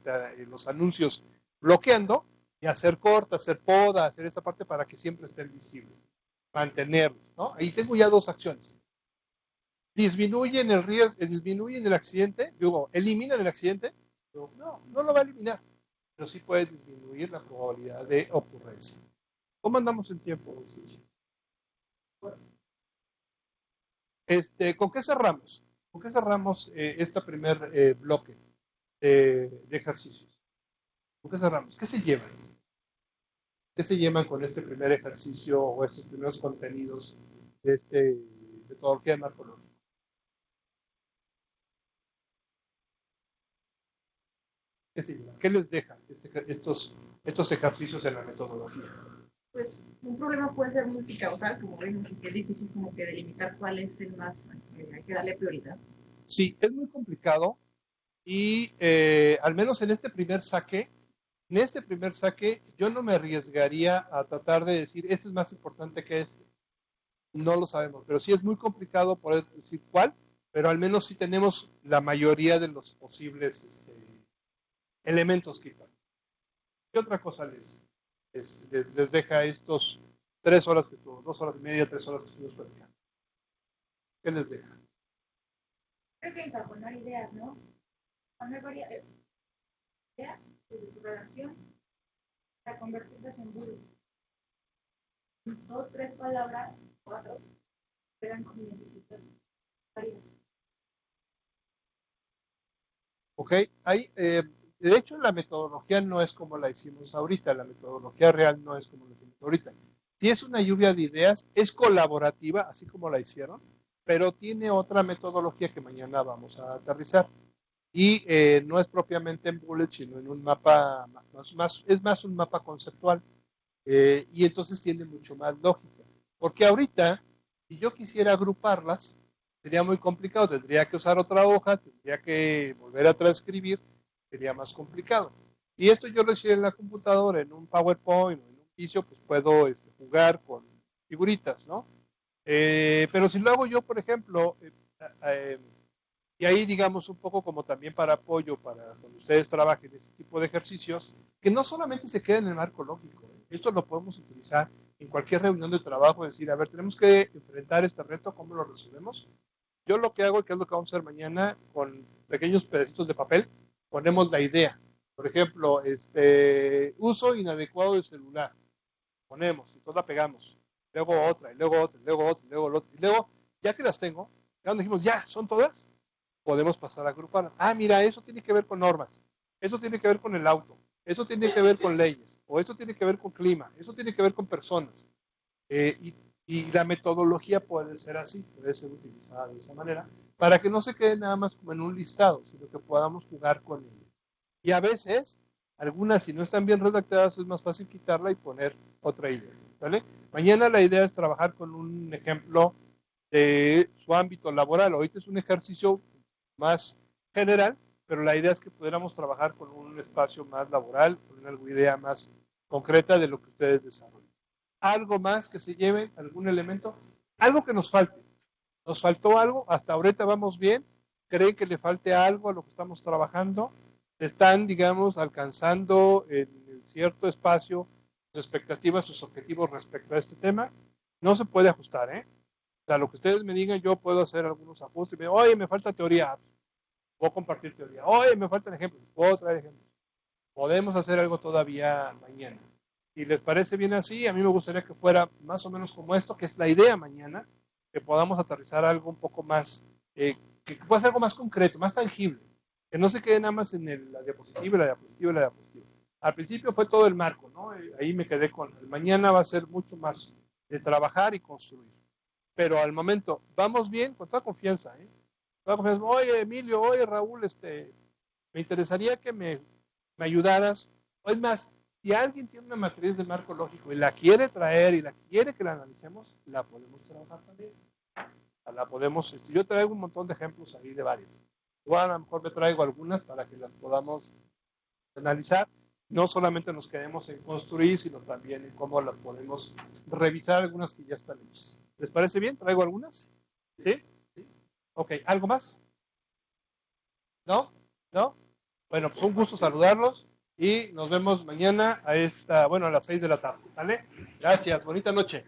[SPEAKER 3] los anuncios bloqueando, y hacer corta, hacer poda, hacer esa parte para que siempre estén visibles. Mantenerlos, ¿no? Ahí tengo ya dos acciones. ¿Disminuyen el riesgo, disminuyen el accidente? Digo, ¿eliminan el accidente? No lo va a eliminar, pero sí puede disminuir la probabilidad de ocurrencia. ¿Cómo andamos en tiempo? ¿Con qué cerramos? ¿Con qué cerramos este primer bloque de ejercicios? ¿Con qué cerramos? ¿Qué se llevan? ¿Qué se llevan con este primer ejercicio o estos primeros contenidos de metodología de marco lógico? ¿Qué se llevan? ¿Qué les deja estos ejercicios en la metodología?
[SPEAKER 4] Pues un problema puede ser multicausal, como vemos, y que es difícil como que delimitar cuál es el más, hay que darle prioridad.
[SPEAKER 3] Sí, es muy complicado y al menos en este primer saque, yo no me arriesgaría a tratar de decir, este es más importante que este. No lo sabemos, pero sí es muy complicado poder decir cuál, pero al menos sí tenemos la mayoría de los posibles elementos que hay. ¿Qué otra cosa les deja estos 3 horas que tuvo, 2 horas y media, 3 horas que estuvimos platicando? ¿Qué les deja?
[SPEAKER 1] Creo que encajonar ideas, ¿no? Poner varias ideas desde su redacción para convertirlas en bullets. 2, 3 palabras, 4, quedan con identificar varias.
[SPEAKER 3] Ok, de hecho la metodología no es como la hicimos ahorita, la metodología real no es como la hicimos ahorita. Si es una lluvia de ideas, es colaborativa, así como la hicieron, pero tiene otra metodología que mañana vamos a aterrizar. Y no es propiamente en bullet, sino en un mapa, es más un mapa conceptual. Y entonces tiene mucho más lógica. Porque ahorita, si yo quisiera agruparlas, sería muy complicado. Tendría que usar otra hoja, tendría que volver a transcribir, sería más complicado. Si esto yo lo hiciera en la computadora, en un PowerPoint o en un Visio, pues puedo jugar con figuritas, ¿no? Pero si lo hago yo, por ejemplo, y ahí digamos un poco como también para apoyo, para cuando ustedes trabajen este tipo de ejercicios, que no solamente se queden en el marco lógico, esto lo podemos utilizar en cualquier reunión de trabajo, decir, a ver, tenemos que enfrentar este reto, ¿cómo lo resolvemos? Yo lo que hago, y que es lo que vamos a hacer mañana, con pequeños pedacitos de papel, ponemos la idea. Por ejemplo, uso inadecuado del celular. Ponemos, y todos la pegamos. Luego otra, y luego otra, y luego otra, y luego otra. Y luego, ya que las tengo, ya dijimos, ya, ¿son todas? Podemos pasar a agrupar. Ah, mira, eso tiene que ver con normas. Eso tiene que ver con el auto, eso tiene que ver con leyes, o eso tiene que ver con clima, eso tiene que ver con personas. Y la metodología puede ser así, puede ser utilizada de esa manera, para que no se quede nada más como en un listado, sino que podamos jugar con ello. Y a veces, algunas si no están bien redactadas, es más fácil quitarla y poner otra idea, ¿vale? Mañana la idea es trabajar con un ejemplo de su ámbito laboral. Ahorita es un ejercicio más general, pero la idea es que pudiéramos trabajar con un espacio más laboral, con una idea más concreta de lo que ustedes desarrollan. Algo más que se lleven, algún elemento, algo que nos falte. Nos faltó algo, hasta ahorita vamos bien, creen que le falte algo a lo que estamos trabajando, están, digamos, alcanzando en cierto espacio sus expectativas, sus objetivos respecto a este tema. No se puede ajustar, ¿eh? O sea, lo que ustedes me digan, yo puedo hacer algunos ajustes. Oye, me falta teoría. Puedo compartir teoría. Oye, me faltan ejemplos. Puedo traer ejemplos. Podemos hacer algo todavía mañana. Si les parece bien así, a mí me gustaría que fuera más o menos como esto, que es la idea mañana, que podamos aterrizar algo un poco más, que pueda ser algo más concreto, más tangible. Que no se quede nada más en la diapositiva, la diapositiva, la diapositiva. Al principio fue todo el marco, ¿no? Ahí me quedé con el mañana va a ser mucho más de trabajar y construir. Pero al momento, vamos bien, con toda confianza, ¿eh? Toda confianza. Oye, Emilio, oye, Raúl, me interesaría que me ayudaras. O es más, si alguien tiene una matriz de marco lógico y la quiere traer y la quiere que la analicemos, la podemos trabajar también. La podemos, yo traigo un montón de ejemplos ahí de varias. Igual a lo mejor me traigo algunas para que las podamos analizar. No solamente nos quedemos en construir, sino también en cómo las podemos revisar algunas que ya están hechas. ¿Les parece bien? ¿Traigo algunas? ¿Sí? Ok, ¿algo más? ¿No? ¿No? Bueno, pues un gusto saludarlos y nos vemos mañana a las 6 de la tarde. ¿Sale? Gracias, bonita noche.